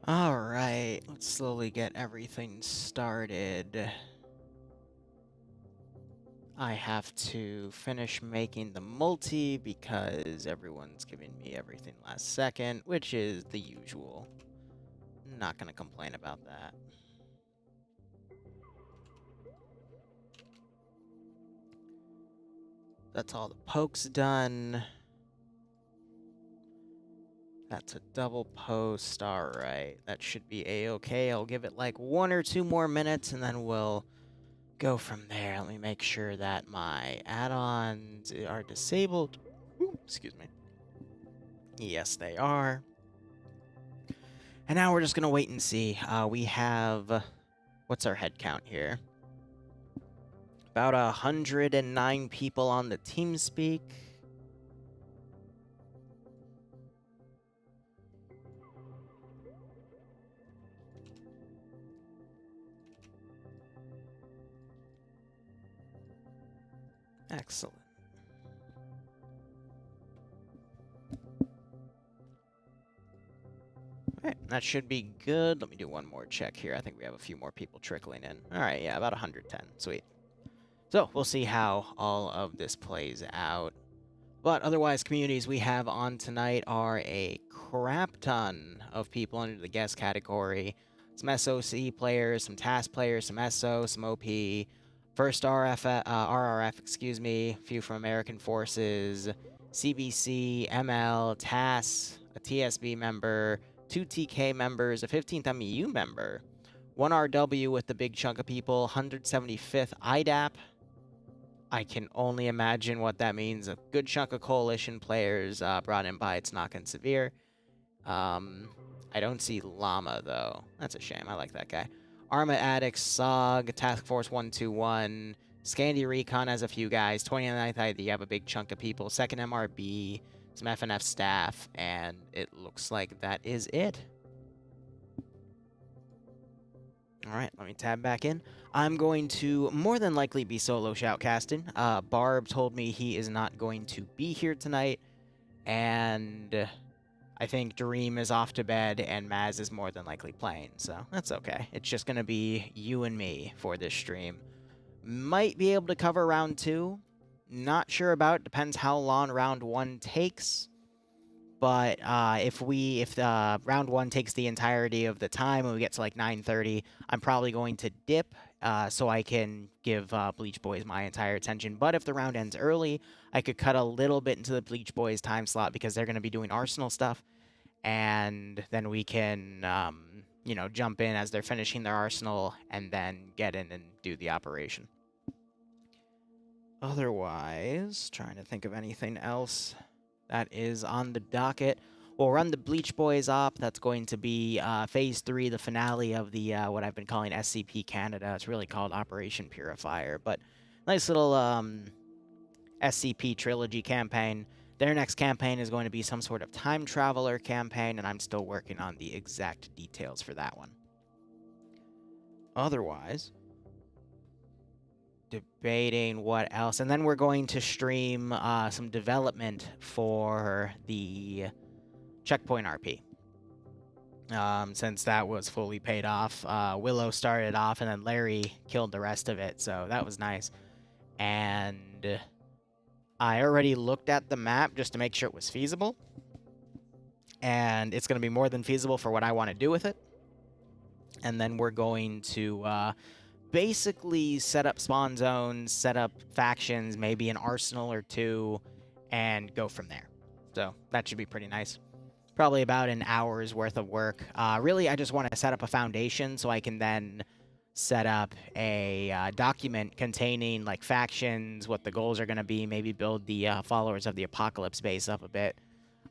Alright, let's slowly get everything started. I have to finish making the multi because everyone's giving me everything last second, which is the usual. Not gonna complain about that. That's all the pokes done. That's a double post. Alright, that should be a-okay. I'll give it like 1 or 2 more minutes and then we'll go from there. Let me make sure that my add-ons are disabled. Ooh, excuse me. Yes, they are. And now we're just gonna wait and see. We have... What's our head count here? About 109 people on the TeamSpeak. Excellent. Alright, that should be good. Let me do one more check here. I think we have a few more people trickling in. Alright, yeah, about 110. Sweet. So, we'll see how all of this plays out. But otherwise, communities we have on tonight are a crap ton of people under the guest category. Some SOC players, some TAS players, some SO, some OP, first RRF, excuse me, a few from American Forces, CBC, ML, TAS, a TSB member, 2 TK members, a 15th MEU member, 1 RW with the big chunk of people, 175th IDAP. I can only imagine what that means. A good chunk of coalition players brought in by It's Not Severe. I don't see Llama, though. That's a shame. I like that guy. Arma Addicts, SOG, Task Force 121, Scandi Recon has a few guys. 29th ID, you have a big chunk of people. 2nd MRB, some FNF staff, and it looks like that is it. Alright, let me tab back in. I'm going to more than likely be solo shoutcasting. Barb told me he is not going to be here tonight, and I think Dream is off to bed, and Maz is more than likely playing, so that's okay. It's just going to be you and me for this stream. Might be able to cover round 2. Not sure about. Depends how long round 1 takes. But if round 1 takes the entirety of the time and we get to like 9:30, I'm probably going to dip so I can give Bleach Boys my entire attention. But if the round ends early, I could cut a little bit into the Bleach Boys time slot because they're going to be doing Arsenal stuff. And then we can, you know, jump in as they're finishing their Arsenal and then get in and do the operation. Otherwise, trying to think of anything else that is on the docket. We'll run the Bleach Boys op. That's going to be Phase 3, the finale of the what I've been calling SCP Canada. It's really called Operation Purifier, but nice little SCP trilogy campaign. Their next campaign is going to be some sort of time traveler campaign, and I'm still working on the exact details for that one. Otherwise, debating what else. And then we're going to stream some development for the Checkpoint RP. Since that was fully paid off. Willow started off, and then Larry killed the rest of it, so that was nice. And I already looked at the map just to make sure it was feasible. And it's going to be more than feasible for what I want to do with it. And then we're going to basically set up spawn zones, set up factions, maybe an arsenal or 2, and go from there. So that should be pretty nice. Probably about an hour's worth of work. Really, I just want to set up a foundation so I can then set up a document containing like factions, what the goals are going to be, maybe build the followers of the Apocalypse base up a bit.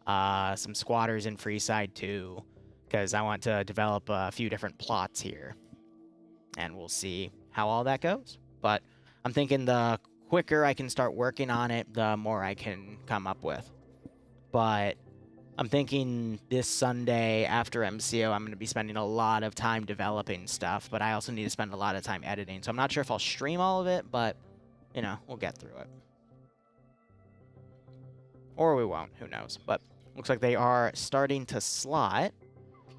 Some squatters in Freeside too, because I want to develop a few different plots here. And we'll see how all that goes. But I'm thinking the quicker I can start working on it, the more I can come up with. But I'm thinking this Sunday after MCO, I'm going to be spending a lot of time developing stuff, but I also need to spend a lot of time editing. So I'm not sure if I'll stream all of it, but, you know, we'll get through it. Or we won't, who knows. But looks like they are starting to slot.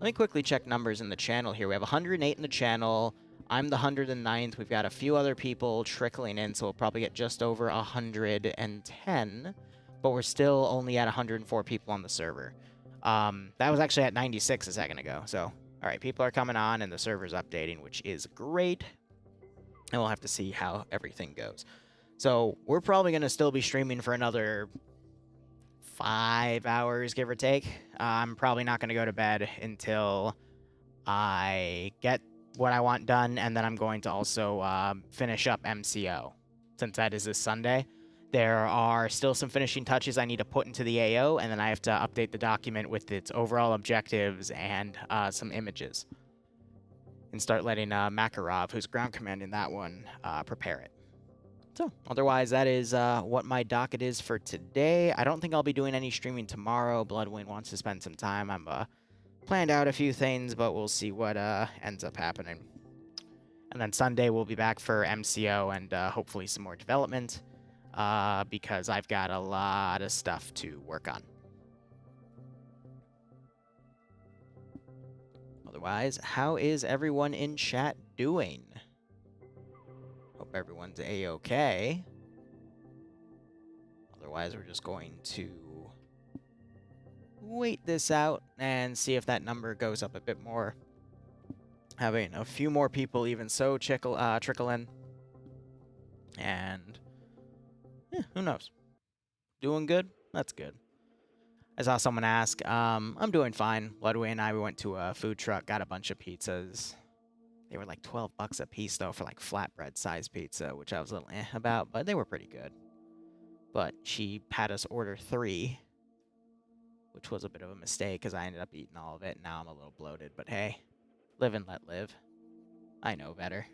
Let me quickly check numbers in the channel here. We have 108 in the channel. I'm the 109th. We've got a few other people trickling in, so we'll probably get just over 110. But we're still only at 104 people on the server. That was actually at 96 a second ago. So, all right, people are coming on, and the server's updating, which is great. And we'll have to see how everything goes. So we're probably going to still be streaming for another 5 hours, give or take. I'm probably not going to go to bed until I get what I want done, and then I'm going to also finish up MCO, since that is this Sunday. There are still some finishing touches I need to put into the AO, and then I have to update the document with its overall objectives and some images. And start letting Makarov, who's ground commanding that one, prepare it. So, otherwise, that is what my docket is for today. I don't think I'll be doing any streaming tomorrow. Bloodwing wants to spend some time. I'm planned out a few things, but we'll see what ends up happening. And then Sunday, we'll be back for MCO and hopefully some more development, because I've got a lot of stuff to work on. Otherwise, how is everyone in chat doing? Hope everyone's A-okay. Otherwise, we're just going to wait this out and see if that number goes up a bit more. Having a few more people even so trickle in. And yeah, who knows? Doing good? That's good. I saw someone ask. I'm doing fine. Ludwig and I, we went to a food truck, got a bunch of pizzas. They were like 12 bucks a piece, though, for like flatbread size pizza, which I was a little about, but they were pretty good. But she had us order 3, which was a bit of a mistake because I ended up eating all of it. Now I'm a little bloated, but hey, live and let live. I know better.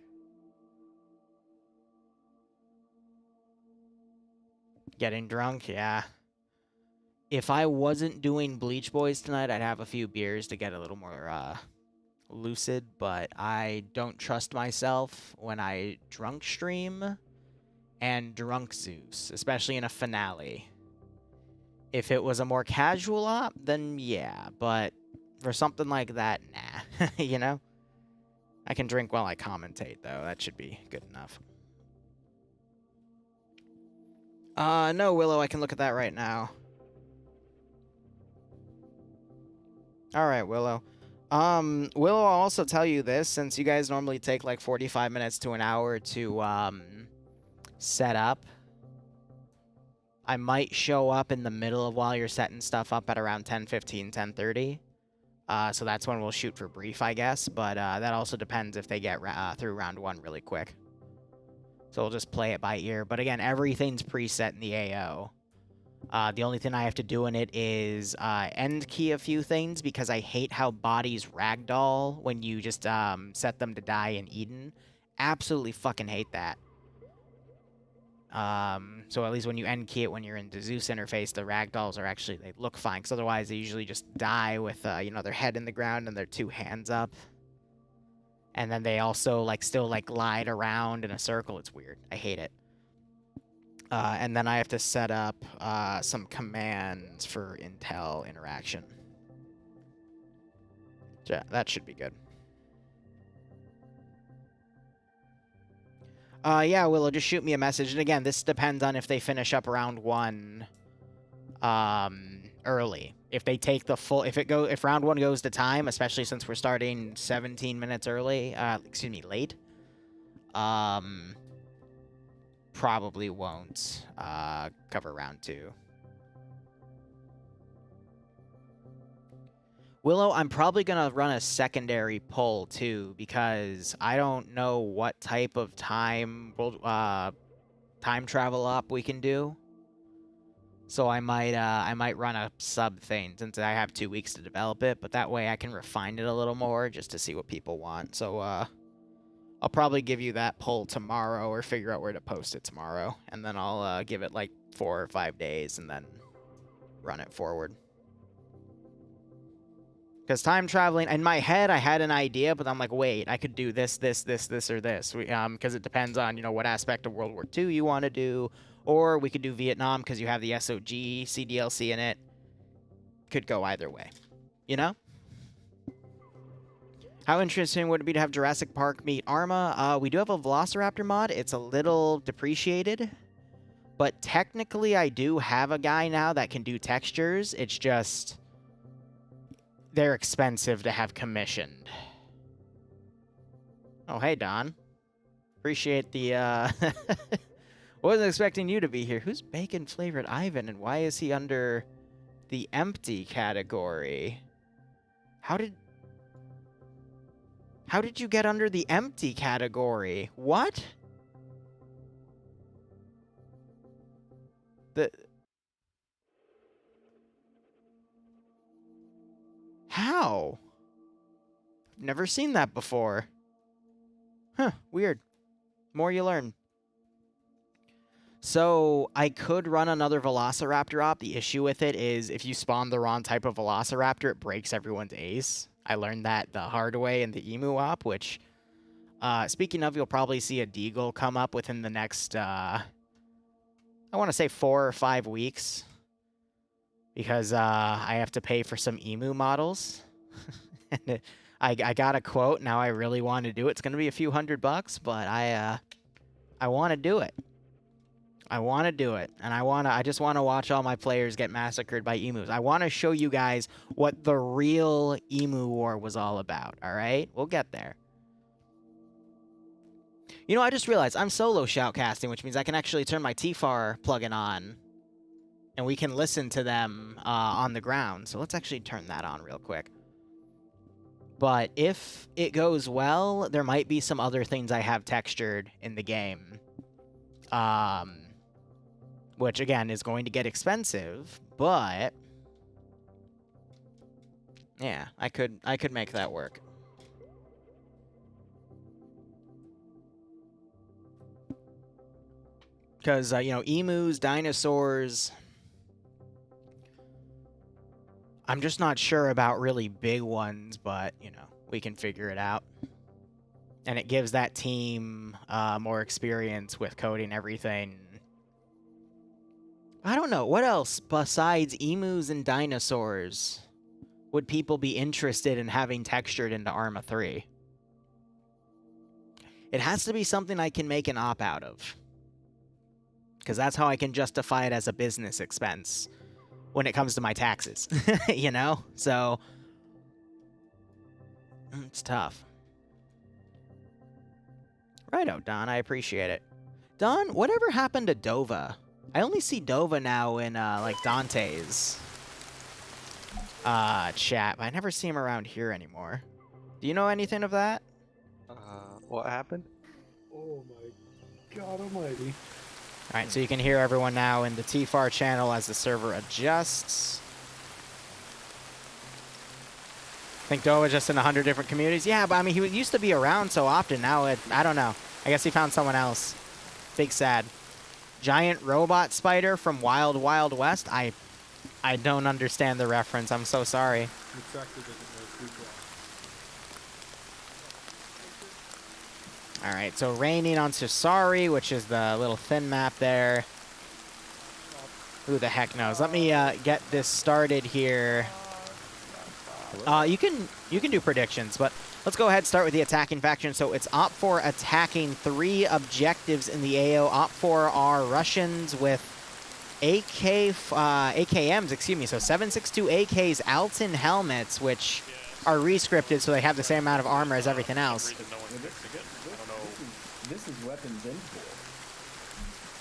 Getting drunk, yeah. If I wasn't doing Bleach Boys tonight, I'd have a few beers to get a little more lucid, but I don't trust myself when I drunk stream and drunk Zeus, especially in a finale. If it was a more casual op, then yeah, but for something like that, nah, you know? I can drink while I commentate, though. That should be good enough. No, Willow, I can look at that right now. Alright, Willow. Willow, I'll also tell you this, since you guys normally take like 45 minutes to an hour to, set up. I might show up in the middle of while you're setting stuff up at around 10:15, 10:30. So that's when we'll shoot for brief, I guess. But that also depends if they get through round 1 really quick. So we'll just play it by ear. But again, everything's preset in the AO. The only thing I have to do in it is end key a few things, because I hate how bodies ragdoll when you just set them to die in Eden. Absolutely fucking hate that. So at least when you end key it when you're in the Zeus interface, the ragdolls are actually, they look fine, because otherwise they usually just die with, you know, their head in the ground and their 2 hands up. And then they also, like, still, like, glide around in a circle. It's weird. I hate it. And then I have to set up some commands for intel interaction. Yeah, that should be good. Yeah, Willow, just shoot me a message. And again, this depends on if they finish up round 1 early. If they take the full, if round 1 goes to time, especially since we're starting 17 minutes early, excuse me, late, probably won't cover round 2. Willow, I'm probably going to run a secondary poll, too, because I don't know what type of time travel up we can do. So I might run a sub thing, since I have 2 weeks to develop it, but that way I can refine it a little more just to see what people want. So I'll probably give you that poll tomorrow, or figure out where to post it tomorrow, and then I'll give it like 4 or 5 days and then run it forward. Because time traveling, in my head, I had an idea, but I'm like, wait, I could do this, this, this, this, or this. Because it depends on, you know, what aspect of World War II you want to do. Or we could do Vietnam, because you have the SOG CDLC in it. Could go either way. You know? How interesting would it be to have Jurassic Park meet Arma? We do have a Velociraptor mod. It's a little depreciated, but technically I do have a guy now that can do textures. It's just they're expensive to have commissioned. Oh, hey, Don. Appreciate the, Wasn't expecting you to be here. Who's bacon-flavored Ivan, and why is he under the empty category? How did you get under the empty category? What? How? Never seen that before. Huh, weird. More you learn. So, I could run another Velociraptor op. The issue with it is if you spawn the wrong type of Velociraptor, it breaks everyone's ace. I learned that the hard way in the Emu op, which, speaking of, you'll probably see a Deagle come up within the next, I want to say 4 or 5 weeks. Because, I have to pay for some Emu models. And I got a quote, now I really want to do it. It's going to be a few $100, but I want to do it. I want to do it, and I just want to watch all my players get massacred by emus. I want to show you guys what the real emu war was all about, all right? We'll get there. You know, I just realized I'm solo shoutcasting, which means I can actually turn my TFAR plugin on, and we can listen to them on the ground. So let's actually turn that on real quick. But if it goes well, there might be some other things I have textured in the game. Which, again, is going to get expensive, but yeah, I could make that work. Because, you know, emus, dinosaurs, I'm just not sure about really big ones, but, you know, we can figure it out. And it gives that team more experience with coding everything. I don't know. What else besides emus and dinosaurs would people be interested in having textured into Arma 3? It has to be something I can make an op out of. Because that's how I can justify it as a business expense when it comes to my taxes. You know? So, it's tough. Righto, Don. I appreciate it. Don, whatever happened to Dova? I only see Dova now in, like, Dante's chat, but I never see him around here anymore. Do you know anything of that? What happened? Oh my god almighty. Alright, so you can hear everyone now in the TFAR channel as the server adjusts. I think Dova's just in 100 different communities. Yeah, but I mean, he used to be around so often. Now, I don't know. I guess he found someone else. Big sad. Giant robot spider from Wild Wild West? I don't understand the reference. I'm so sorry. Alright, so raining on Susari, which is the little thin map there. Who the heck knows? Let me get this started here. You can do predictions, but let's go ahead and start with the attacking faction. So it's Op4 attacking 3 objectives in the AO. Op4 are Russians with AKMs, excuse me. So 7.62 AKs, Alton helmets, which are rescripted so they have the same amount of armor as everything else. This is weapons import.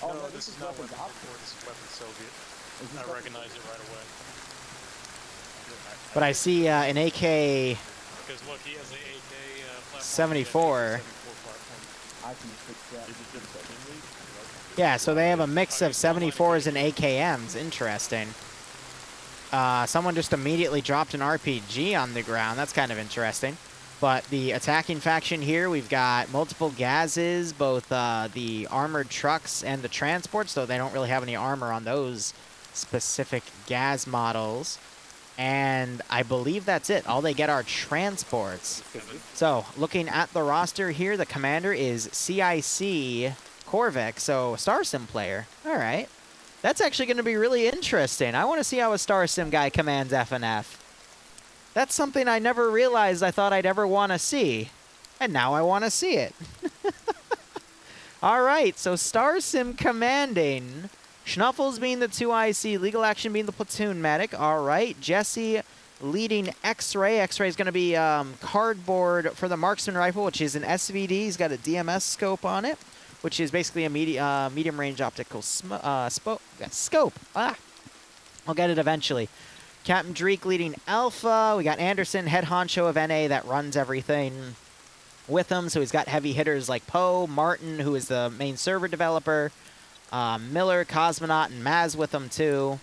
Oh, no, this is not weapons Op4, this is weapons Soviet. I recognize it right away. But I see an AK Because look, he has an AK 74. I can fix that. Yeah, so they have a mix of 74s and AKMs. Interesting. Someone just immediately dropped an RPG on the ground. That's kind of interesting. But the attacking faction here, we've got multiple gazes, both the armored trucks and the transports, though they don't really have any armor on those specific gaz models. And I believe that's it. All they get are transports. So, looking at the roster here, the commander is CIC Korvik, so Star Sim player. All right. That's actually going to be really interesting. I want to see how a Star Sim guy commands FNF. That's something I never realized I thought I'd ever want to see. And now I want to see it. All right, so Star Sim commanding. Schnuffles being the 2IC, Legal Action being the platoon medic. All right, Jesse leading X-Ray. X-Ray is going to be cardboard for the marksman rifle, which is an SVD. He's got a DMS scope on it, which is basically a medium-range optical scope. Ah, I'll get it eventually. Captain Dreek leading Alpha. We got Anderson, head honcho of NA that runs everything with him. So he's got heavy hitters like Poe, Martin, who is the main server developer, Miller, Cosmonaut, and Maz with him too.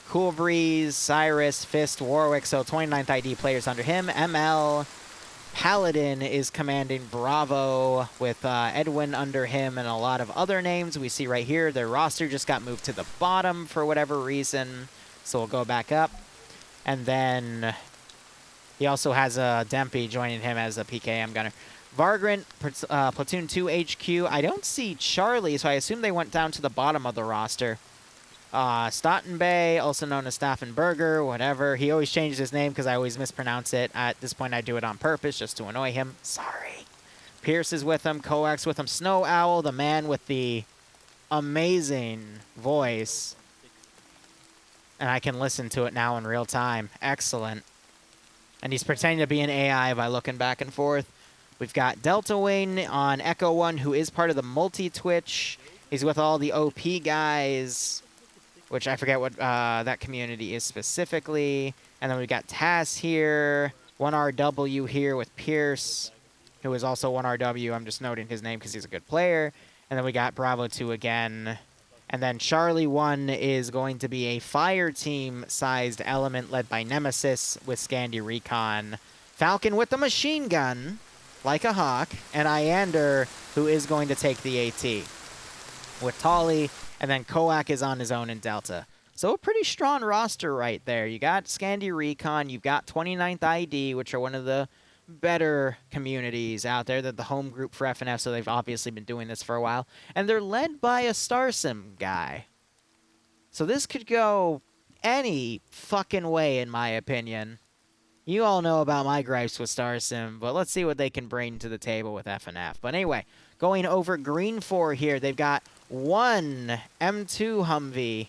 Cool Breeze, Cyrus, Fist, Warwick, so 29th ID players under him. ML, Paladin is commanding Bravo with Edwin under him and a lot of other names we see right here. Their roster just got moved to the bottom for whatever reason, so we'll go back up. And then he also has Dempy joining him as a PKM gunner. Vargrant, Platoon 2 HQ. I don't see Charlie, so I assume they went down to the bottom of the roster. Stoughton Bay, also known as Staffenberger, whatever. He always changes his name because I always mispronounce it. At this point, I do it on purpose just to annoy him. Sorry. Pierce is with him. Coax with him. Snow Owl, the man with the amazing voice. And I can listen to it now in real time. Excellent. And he's pretending to be an AI by looking back and forth. We've got Delta Wing on Echo 1, who is part of the multi-Twitch. He's with all the OP guys, which I forget what that community is specifically. And then we've got Tass here, 1RW here with Pierce, who is also 1RW. I'm just noting his name because he's a good player. And then we got Bravo 2 again. And then Charlie 1 is going to be a fire team-sized element led by Nemesis with Scandi Recon. Falcon with the machine gun, like a hawk. And Iander, who is going to take the AT with Tolly. And then Koak is on his own in Delta. So a pretty strong roster right there. You got Scandi Recon, you've got 29th ID, which are one of the better communities out there. They're the home group for FNF, so they've obviously been doing this for a while. And they're led by a Star Sim guy. So this could go any fucking way, in my opinion. You all know about my gripes with Star Sim, but let's see what they can bring to the table with FNF. But anyway, going over Green 4 here, they've got one M2 Humvee.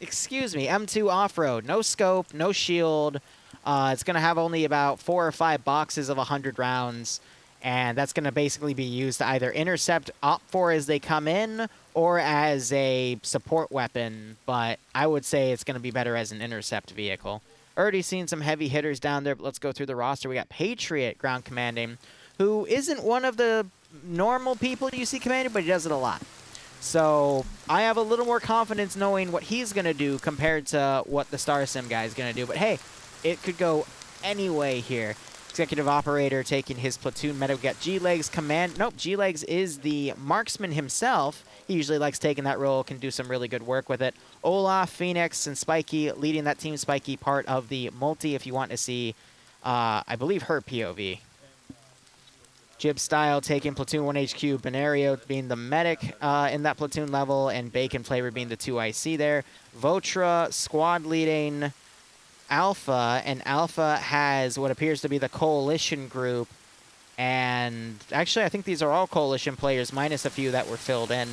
Excuse me, M2 Off-Road. No scope, no shield. It's going to have only about 4 or 5 boxes of 100 rounds. And that's going to basically be used to either intercept Op-4 as they come in or as a support weapon. But I would say it's going to be better as an intercept vehicle. Already seen some heavy hitters down there, but let's go through the roster. We got Patriot ground commanding, who isn't one of the normal people you see commanding, but he does it a lot. So I have a little more confidence knowing what he's going to do compared to what the Star Sim guy is going to do. But hey, it could go any way here. Executive Operator taking his platoon medic. We got G-Legs command. Nope, G-Legs is the marksman himself. He usually likes taking that role, can do some really good work with it. Olaf, Phoenix, and Spikey leading that team. Spikey part of the multi if you want to see, I believe, her POV. Jib Style taking Platoon 1 HQ, Benario being the medic in that platoon level, and Bacon Flavor being the 2 IC there. Votra squad leading Alpha, and Alpha has what appears to be the Coalition group. And actually, I think these are all Coalition players, minus a few that were filled in.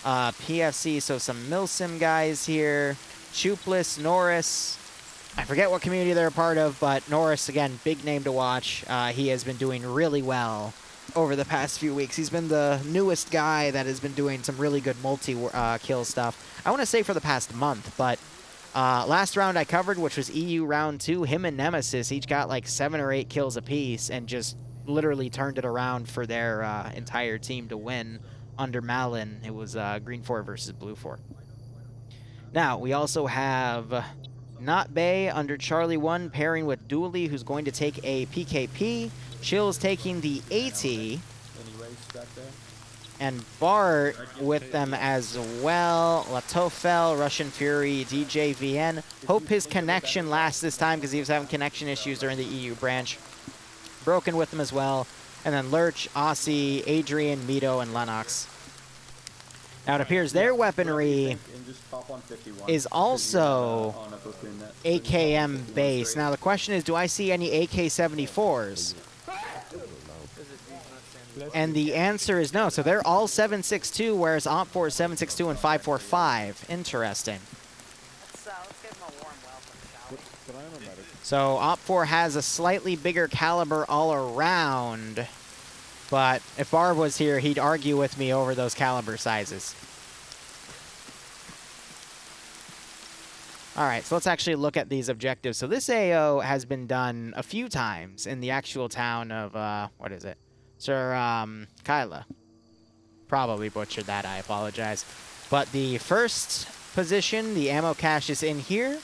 PFC, so some Milsim guys here. Chupless, Norris. I forget what community they're a part of, but Norris, again, big name to watch. He has been doing really well over the past few weeks. He's been the newest guy that has been doing some really good multi-kill stuff. I want to say for the past month, but last round I covered, which was EU round 2, him and Nemesis each got like 7 or 8 kills apiece and just literally turned it around for their entire team to win under Malin. It was Green 4 versus Blue 4. Now, we also have Not Bay under Charlie 1 pairing with Dooley, who's going to take a PKP. Chill's taking the AT. And Bart with them as well. Latofel, Russian Fury, DJ VN. Hope his connection lasts this time because he was having connection issues during the EU branch. Broken with them as well. And then Lurch, Aussie, Adrian, Mito, and Lennox. Now it appears their weaponry And just pop on 51, is also on a booking that- AKM based. Now the question is, do I see any AK-74s? And the answer is no. So they're all 7.62, whereas OPFOR is 7.62 and 5.45. Interesting. Let's give him a warm welcome, shall we? So OPFOR has a slightly bigger caliber all around. But if Barb was here, he'd argue with me over those caliber sizes. All right, so let's actually look at these objectives. So this AO has been done a few times in the actual town of, what is it? Sir, Kyla. Probably butchered that, I apologize. But the first position, the ammo cache is in here,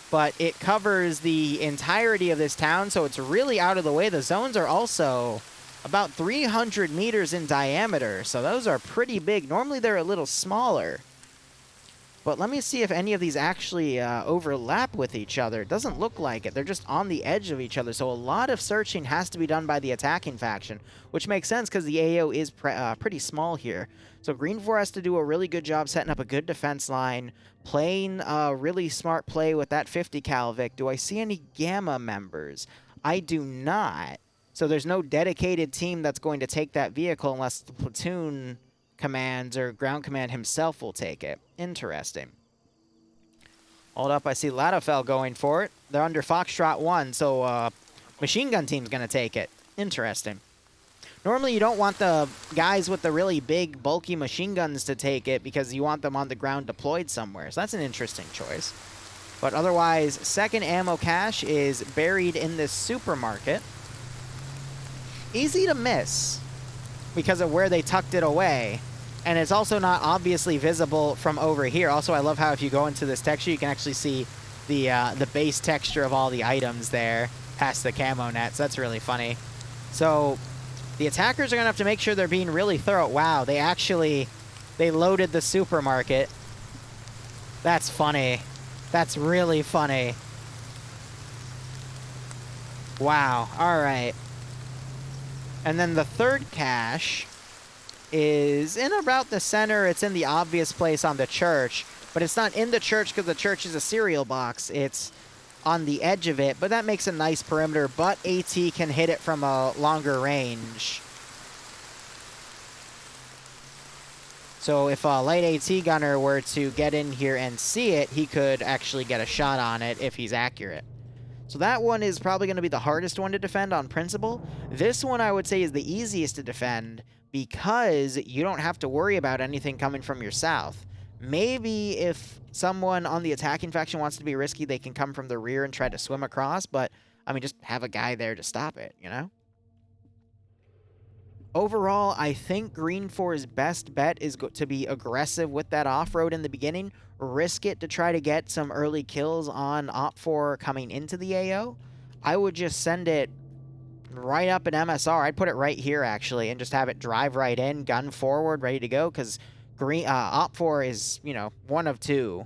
but it covers the entirety of this town, so it's really out of the way. The zones are also about 300 meters in diameter, so those are pretty big. Normally they're a little smaller. But let me see if any of these actually overlap with each other. It doesn't look like it. They're just on the edge of each other. So a lot of searching has to be done by the attacking faction, which makes sense because the AO is pretty small here. So Green 4 has to do a really good job setting up a good defense line, playing a really smart play with that 50 cal Vic. Do I see any Gamma members? I do not. So there's no dedicated team that's going to take that vehicle unless the platoon commands or ground command himself will take it. Interesting. Hold up, I see Ladofel going for it. They're under Foxtrot 1, so machine gun team's going to take it. Interesting. Normally you don't want the guys with the really big, bulky machine guns to take it because you want them on the ground deployed somewhere. So that's an interesting choice. But otherwise, second ammo cache is buried in this supermarket. Easy to miss because of where they tucked it away. And it's also not obviously visible from over here. Also, I love how if you go into this texture, you can actually see the base texture of all the items there past the camo net. So that's really funny. So the attackers are going to have to make sure they're being really thorough. Wow, they loaded the supermarket. That's funny. That's really funny. Wow, all right. And then the third cache is in about the center. It's in the obvious place on the church, but it's not in the church because the church is a cereal box. It's on the edge of it, but that makes a nice perimeter, but AT can hit it from a longer range. So if a light AT gunner were to get in here and see it, he could actually get a shot on it if he's accurate. So that one is probably going to be the hardest one to defend on principle. This one I would say is the easiest to defend because you don't have to worry about anything coming from your south. Maybe if someone on the attacking faction wants to be risky, they can come from the rear and try to swim across, but, I mean, just have a guy there to stop it, you know? Overall, I think Green 4's best bet is to be aggressive with that off-road in the beginning, risk it to try to get some early kills on OPFOR coming into the AO. I would just send it right up an MSR. I'd put it right here, actually, and just have it drive right in, gun forward, ready to go, because OPFOR is, you know, one of two.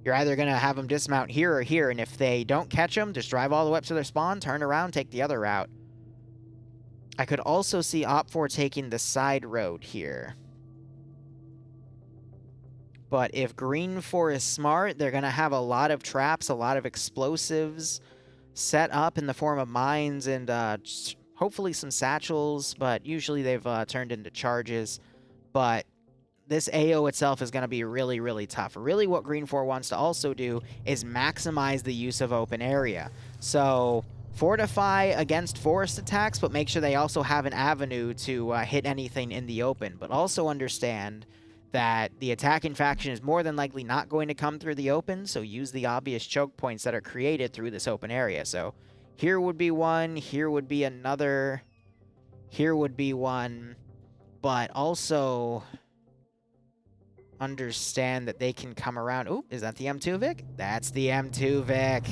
You're either going to have them dismount here or here, and if they don't catch them, just drive all the way up to their spawn, turn around, take the other route. I could also see OPFOR taking the side road here. But if Green 4 is smart, they're going to have a lot of traps, a lot of explosives set up in the form of mines and hopefully some satchels, but usually they've turned into charges. But this AO itself is going to be really, really tough. Really what Green 4 wants to also do is maximize the use of open area. So fortify against forest attacks, but make sure they also have an avenue to hit anything in the open. But also understand that the attacking faction is more than likely not going to come through the open, so use the obvious choke points that are created through this open area. So here would be one, here would be another, here would be one, but also understand that they can come around. Oh, is that the M2 Vic? That's the M2 Vic.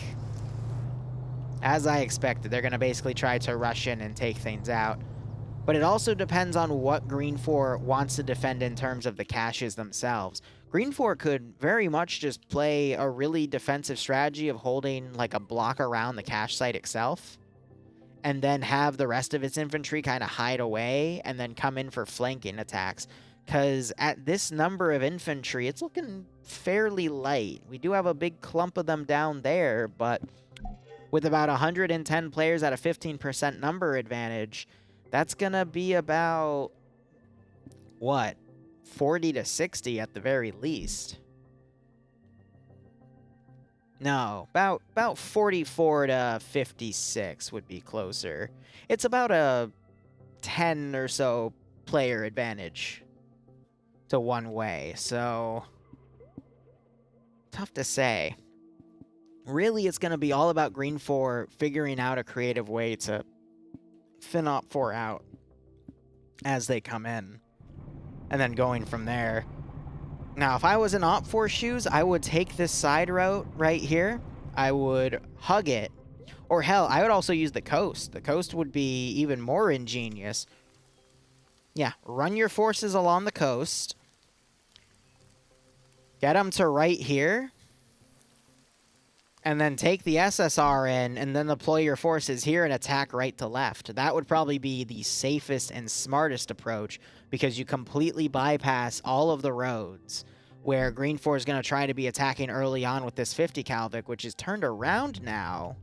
As I expected, they're going to basically try to rush in and take things out. But it also depends on what Green 4 wants to defend in terms of the caches themselves. Green 4 could very much just play a really defensive strategy of holding like a block around the cache site itself, and then have the rest of its infantry kind of hide away and then come in for flanking attacks. because at this number of infantry, it's looking fairly light. We do have a big clump of them down there, but with about 110 players at a 15% number advantage, that's going to be about, what, 40 to 60 at the very least. No, about 44 to 56 would be closer. It's about a 10 or so player advantage to one way, so tough to say. Really, it's going to be all about Green 4 figuring out a creative way to thin Op 4 out as they come in, and then going from there. Now, if I was in Op 4 shoes, I would take this side route right here. I would hug it. Or hell, I would also use the coast. The coast would be even more ingenious. Yeah, run your forces along the coast. Get them to right here. And then take the SSR in, and then deploy your forces here and attack right to left. That would probably be the safest and smartest approach, because you completely bypass all of the roads, where Green 4 is going to try to be attacking early on with this 50 Calvic, which is turned around now.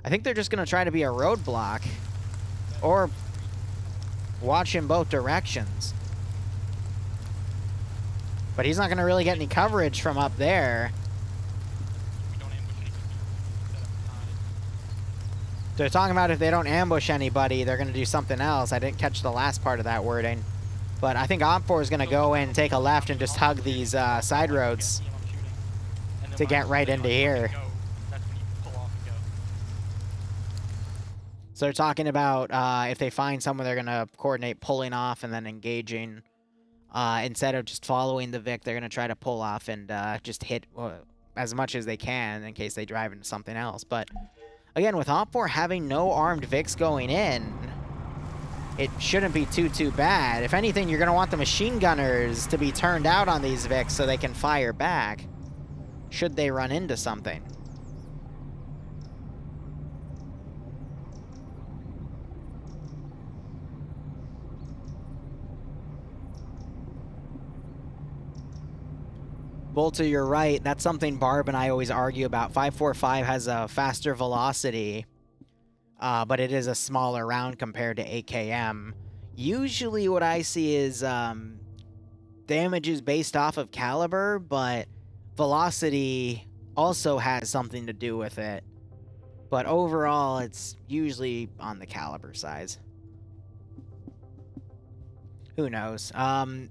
I think they're just going to try to be a roadblock, or watch in both directions. But he's not going to really get any coverage from up there. They're talking about if they don't ambush anybody, they're going to do something else. I didn't catch the last part of that wording. But I think Op 4 is going to go in, take a left, and just hug these side roads to get right into here. So they're talking about if they find someone, they're going to coordinate pulling off and then engaging. Instead of just following the Vic, they're going to try to pull off and just hit as much as they can in case they drive into something else. But again, with Op 4 having no armed Vics going in, it shouldn't be too bad. If anything, you're going to want the machine gunners to be turned out on these Vics so they can fire back should they run into something. Bolter, you're right. That's something Barb and I always argue about. 545 has a faster velocity, but it is a smaller round compared to AKM. Usually what I see is damage is based off of caliber, but velocity also has something to do with it. But overall, it's usually on the caliber size. Who knows?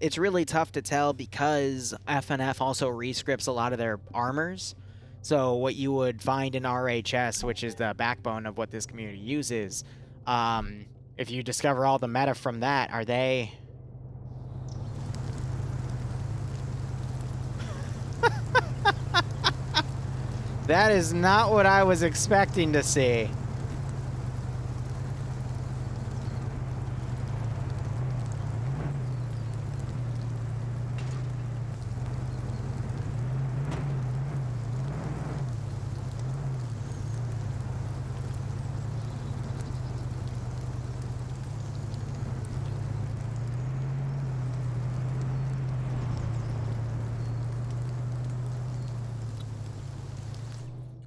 It's really tough to tell because FNF also rescripts a lot of their armors. So what you would find in RHS, which is the backbone of what this community uses, if you discover all the meta from that, are they... That is not what I was expecting to see.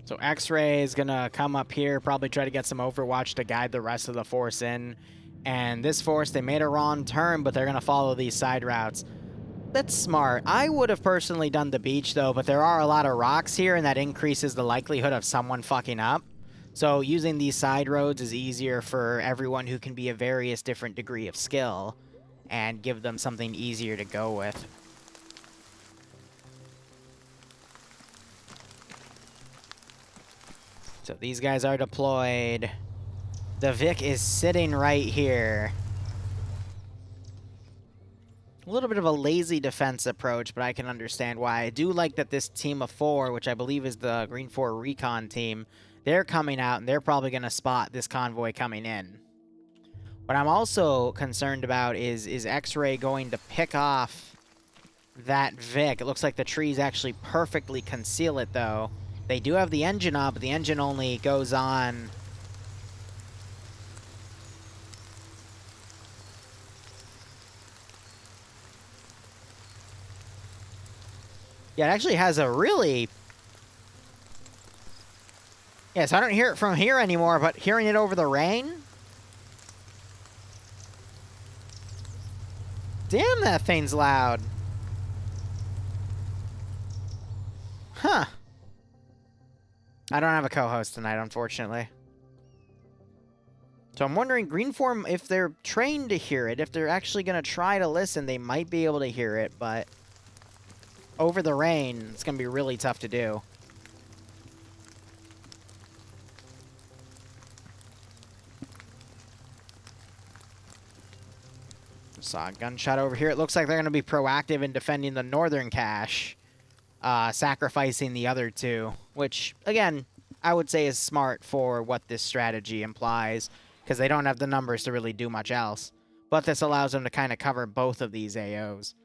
So X-Ray is going to come up here, probably try to get some Overwatch to guide the rest of the force in. And this force, they made a wrong turn, but they're going to follow these side routes. That's smart. I would have personally done the beach, though, but there are a lot of rocks here, and that increases the likelihood of someone fucking up. So using these side roads is easier for everyone who can be a various different degree of skill, and give them something easier to go with. So these guys are deployed. The Vic is sitting right here. A little bit of a lazy defense approach, but I can understand why. I do like that this team of 4, which I believe is the Green 4 Recon team, they're coming out, and they're probably going to spot this convoy coming in. What I'm also concerned about is X-Ray going to pick off that Vic. It looks like the trees actually perfectly conceal it, though. They do have the engine on, but the engine only goes on... Yeah, it actually has a really... Yeah, so I don't hear it from here anymore, but hearing it over the rain... Damn, that thing's loud. Huh. I don't have a co-host tonight, unfortunately. So I'm wondering, Greenform, if they're trained to hear it, if they're actually going to try to listen, they might be able to hear it, but over the rain, it's going to be really tough to do. Saw a gunshot over here. It looks like they're going to be proactive in defending the northern cache, sacrificing the other two, which, again, I would say is smart for what this strategy implies, because they don't have the numbers to really do much else. But this allows them to kind of cover both of these AOs.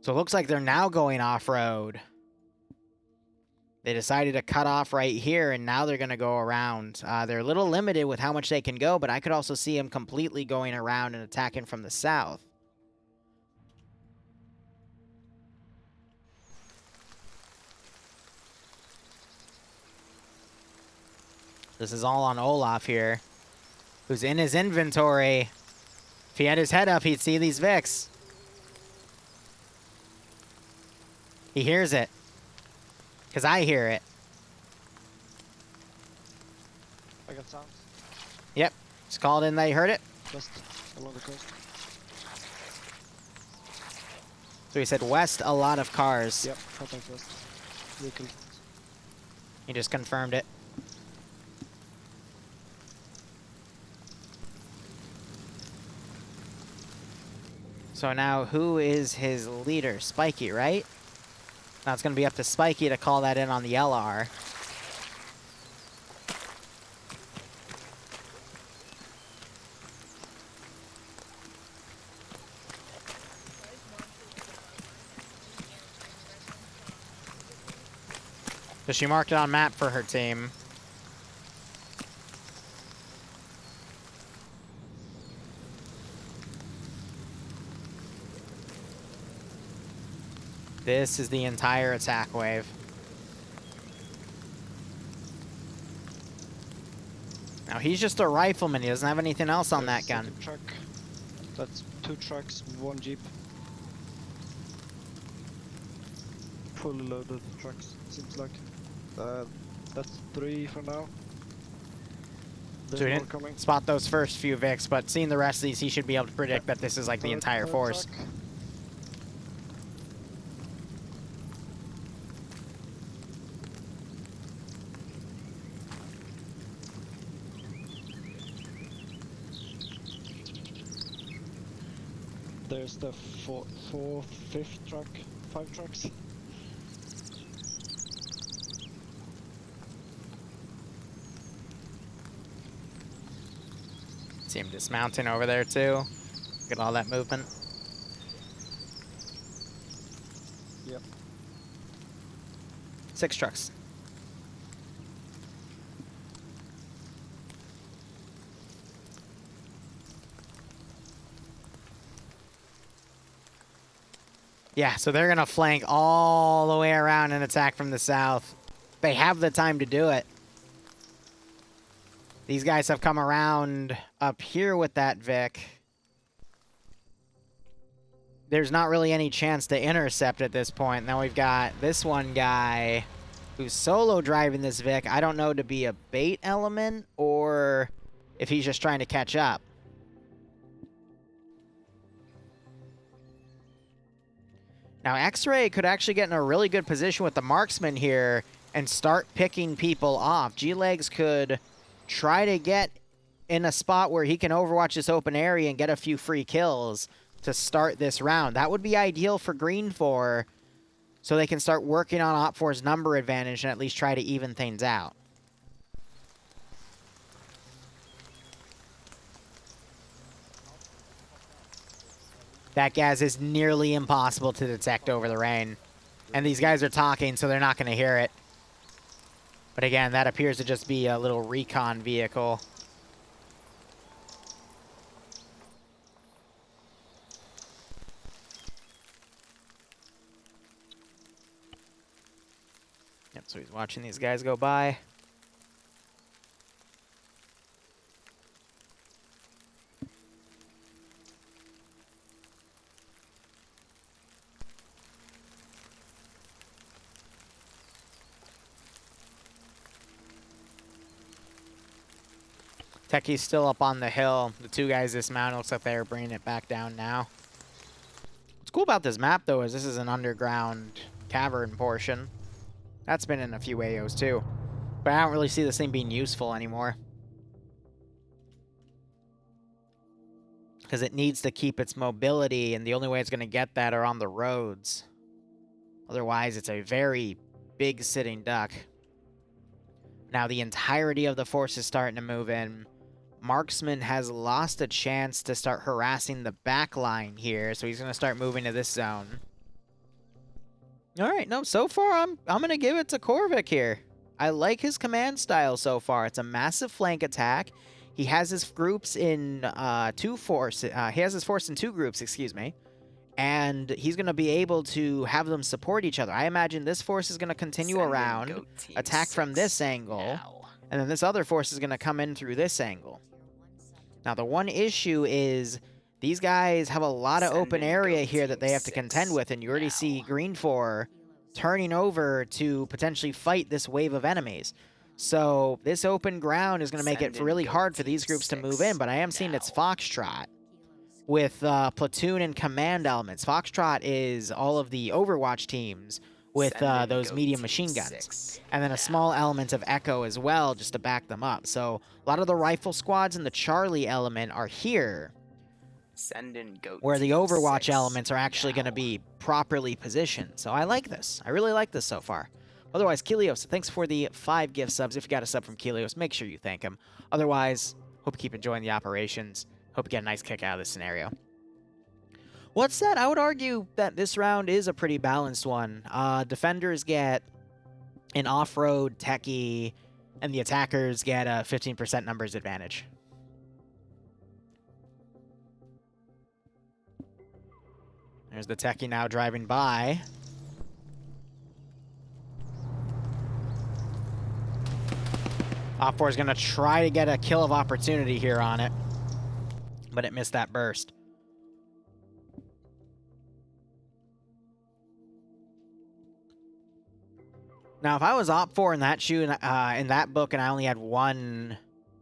So it looks like they're now going off-road. They decided to cut off right here, and now they're going to go around. They're a little limited with how much they can go, but I could also see them completely going around and attacking from the south. This is all on Olaf here, who's in his inventory. If he had his head up, he'd see these Vics. He hears it. Because I hear it. I got sounds. Yep. Just called in that you heard it. Just along the coast. So he said west, a lot of cars. Yep, contact west. Vehicle. He just confirmed it. So now who is his leader? Spiky, right? Now it's going to be up to Spiky to call that in on the LR. So she marked it on map for her team. This is the entire attack wave. Now he's just a rifleman. He doesn't have anything else on that gun. Truck. That's 2 trucks, 1 jeep. Fully loaded trucks, seems like. That's 3 for now. So There's we more didn't coming. spot those first few Vics, but seeing the rest of these, he should be able to predict that this is like the Third- entire third force. truck. There's the fourth, 5th truck, 5 trucks. See him dismounting over there too. Look at all that movement. Yep. 6 trucks. Yeah, so they're going to flank all the way around and attack from the south. They have the time to do it. These guys have come around up here with that Vic. There's not really any chance to intercept at this point. Now we've got this one guy who's solo driving this Vic. I don't know to be a bait element or if he's just trying to catch up. Now X-Ray could actually get in a really good position with the marksman here and start picking people off. G-Legs could try to get in a spot where he can overwatch this open area and get a few free kills to start this round. That would be ideal for Green 4, so they can start working on Op 4's number advantage and at least try to even things out. That gas is nearly impossible to detect over the rain. And these guys are talking, so they're not going to hear it. But again, that appears to just be a little recon vehicle. So he's watching these guys go by. Techie's still up on the hill. The two guys dismounted. Looks like they're bringing it back down now. What's cool about this map, though, is this is an underground cavern portion. That's been in a few AOs, too. But I don't really see this thing being useful anymore. Because it needs to keep its mobility, and the only way it's going to get that are on the roads. Otherwise, it's a very big sitting duck. Now, the entirety of the force is starting to move in. Marksman has lost a chance to start harassing the back line here, so he's going to start moving to this zone. All right, no, so far I'm going to give it to Korvik here. I like his command style so far. It's a massive flank attack. He has his groups in he has his force in 2 groups, excuse me. And he's going to be able to have them support each other. I imagine this force is going to continue around, attack from this angle, and then this other force is going to come in through this angle. Now, the one issue is these guys have a lot of open area here that they have to contend with, and you already see Green 4 turning over to potentially fight this wave of enemies. So this open ground is going to make it really hard for these groups to move in, but I am seeing it's Foxtrot with platoon and command elements. Foxtrot is all of the Overwatch teams with those medium machine guns. And then a small element of Echo as well, just to back them up. So a lot of the rifle squads and the Charlie element are here, where the Overwatch elements are actually going to be properly positioned. So I like this. I really like this so far. Otherwise, Kelios, thanks for the 5 gift subs. If you got a sub from Kelios, make sure you thank him. Otherwise, hope you keep enjoying the operations. Hope you get a nice kick out of this scenario. What's that? I would argue that this round is a pretty balanced one. Defenders get an off-road techie, and the attackers get a 15% numbers advantage. There's the techie now driving by. Op4 is going to try to get a kill of opportunity here on it, but it missed that burst. Now, if I was Op4 in that shoe, in that book, and I only had one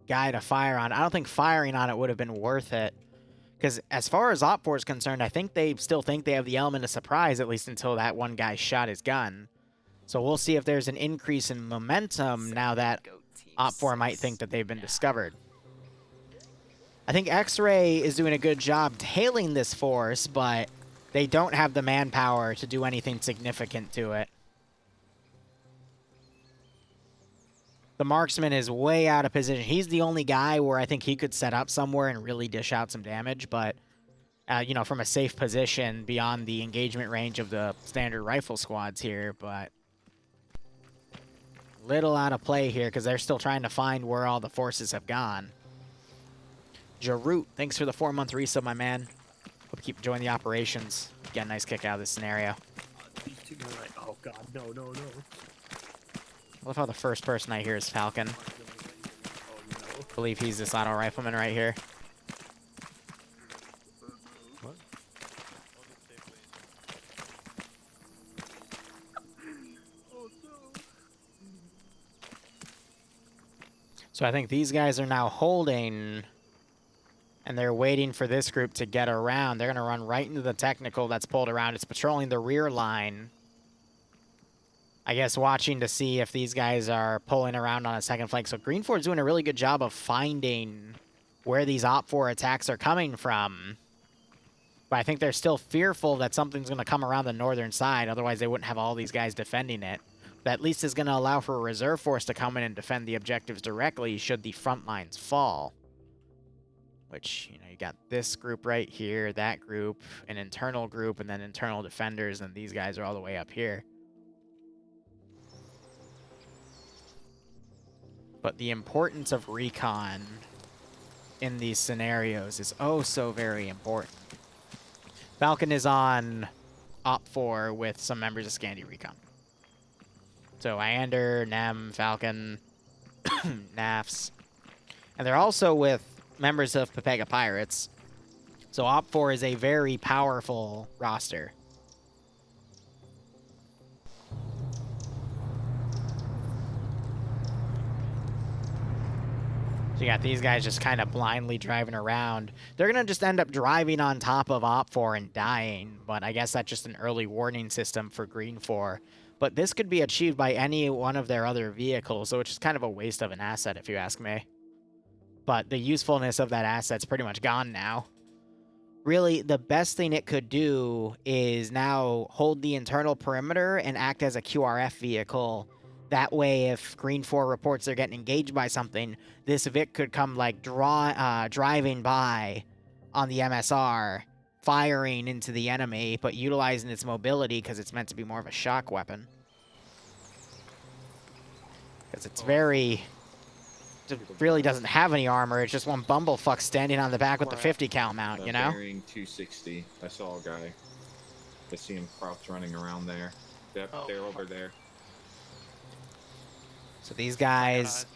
guy to fire on, I don't think firing on it would have been worth it. Because as far as Op4 is concerned, I think they still think they have the element of surprise, at least until that one guy shot his gun. So we'll see if there's an increase in momentum now that Op4 might think that they've been discovered. I think X-Ray is doing a good job tailing this force, but they don't have the manpower to do anything significant to it. The marksman is way out of position. He's the only guy where I think he could set up somewhere and really dish out some damage, but, you know, from a safe position beyond the engagement range of the standard rifle squads here, but little out of play here because they're still trying to find where all the forces have gone. Jarut, thanks for the 4-month resub, my man. Hope you keep enjoying the operations. Get a nice kick out of this scenario. Oh god, no, no, no. I love how the first person I hear is Falcon. I believe he's this auto rifleman right here. What? So I think these guys are now holding, and they're waiting for this group to get around. They're going to run right into the technical that's pulled around. It's patrolling the rear line. I guess watching to see if these guys are pulling around on a second flank. So Greenford's doing a really good job of finding where these Op4 attacks are coming from. But I think they're still fearful that something's going to come around the northern side. Otherwise, they wouldn't have all these guys defending it. That at least is going to allow for a reserve force to come in and defend the objectives directly should the front lines fall. Which, you know, you got this group right here, that group, an internal group, and then internal defenders, and these guys are all the way up here. But the importance of recon in these scenarios is oh so very important. Falcon is on Op 4 with some members of Scandi Recon. So Iander, Nem, Falcon, Nafs. And they're also with members of Pepega Pirates. So Op4 is a very powerful roster. So you got these guys just kind of blindly driving around. They're going to just end up driving on top of Op4 and dying, but I guess that's just an early warning system for Green 4. But this could be achieved by any one of their other vehicles, so which is kind of a waste of an asset if you ask me. But the usefulness of that asset's pretty much gone now. Really, the best thing it could do is now hold the internal perimeter and act as a QRF vehicle. That way, if Green 4 reports they're getting engaged by something, this Vic could come, like, driving by on the MSR, firing into the enemy, but utilizing its mobility because it's meant to be more of a shock weapon. Because it's very... It really doesn't have any armor. It's just one bumblefuck standing on the back with the 50 cal mount, you know? Bearing 260. I saw a guy. I see him crouched running around there. Yep, they're over there. So these guys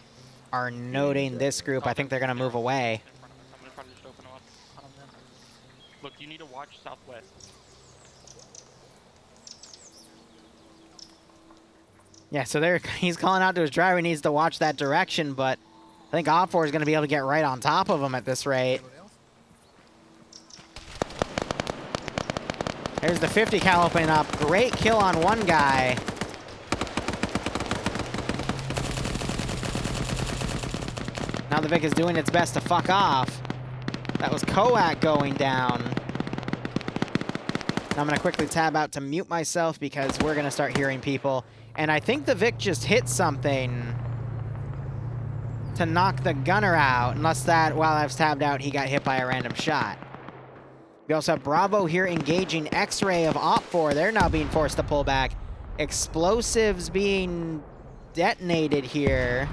are noting this group. I think they're going to move away. I'm gonna try to just open up on them. Look, you need to watch southwest. Yeah, so he's calling out to his driver. He needs to watch that direction, but I think Op4 is going to be able to get right on top of him at this rate. There's the 50 cal opening up. Great kill on one guy. Now the Vic is doing its best to fuck off. That was Coac going down. And I'm going to quickly tab out to mute myself because we're going to start hearing people. And I think the Vic just hit something to knock the gunner out, unless that, while I was tabbed out, he got hit by a random shot. We also have Bravo here engaging X-Ray of Op4. They're now being forced to pull back. Explosives being detonated here.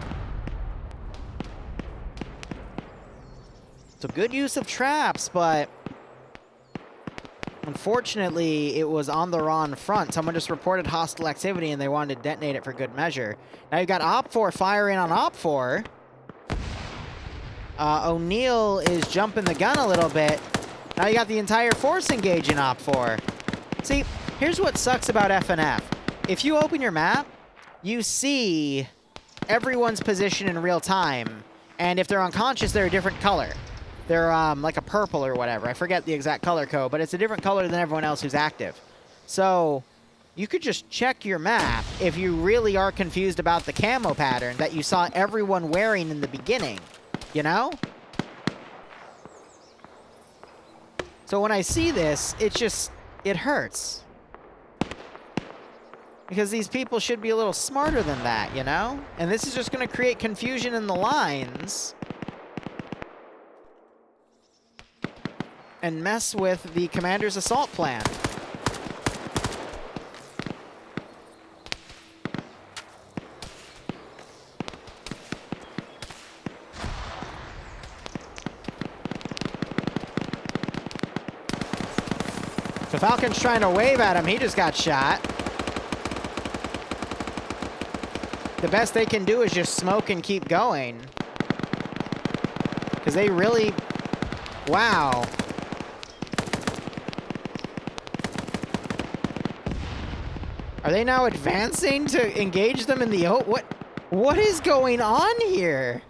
So good use of traps, but unfortunately, it was on the wrong front. Someone just reported hostile activity, and they wanted to detonate it for good measure. Now you've got Op4 firing on Op4. O'Neal is jumping the gun a little bit. Now you got the entire force engaging Op4. See, here's what sucks about FNF. If you open your map, you see everyone's position in real time, and if they're unconscious, they're a different color. They're like a purple or whatever. I forget the exact color code, but it's a different color than everyone else who's active. So you could just check your map if you really are confused about the camo pattern that you saw everyone wearing in the beginning, you know? So when I see this, it hurts. Because these people should be a little smarter than that, you know? And this is just going to create confusion in the lines and mess with the commander's assault plan. So Falcon's trying to wave at him. He just got shot. The best they can do is just smoke and keep going. Because they really... Wow. Are they now advancing to engage them in the... What is going on here?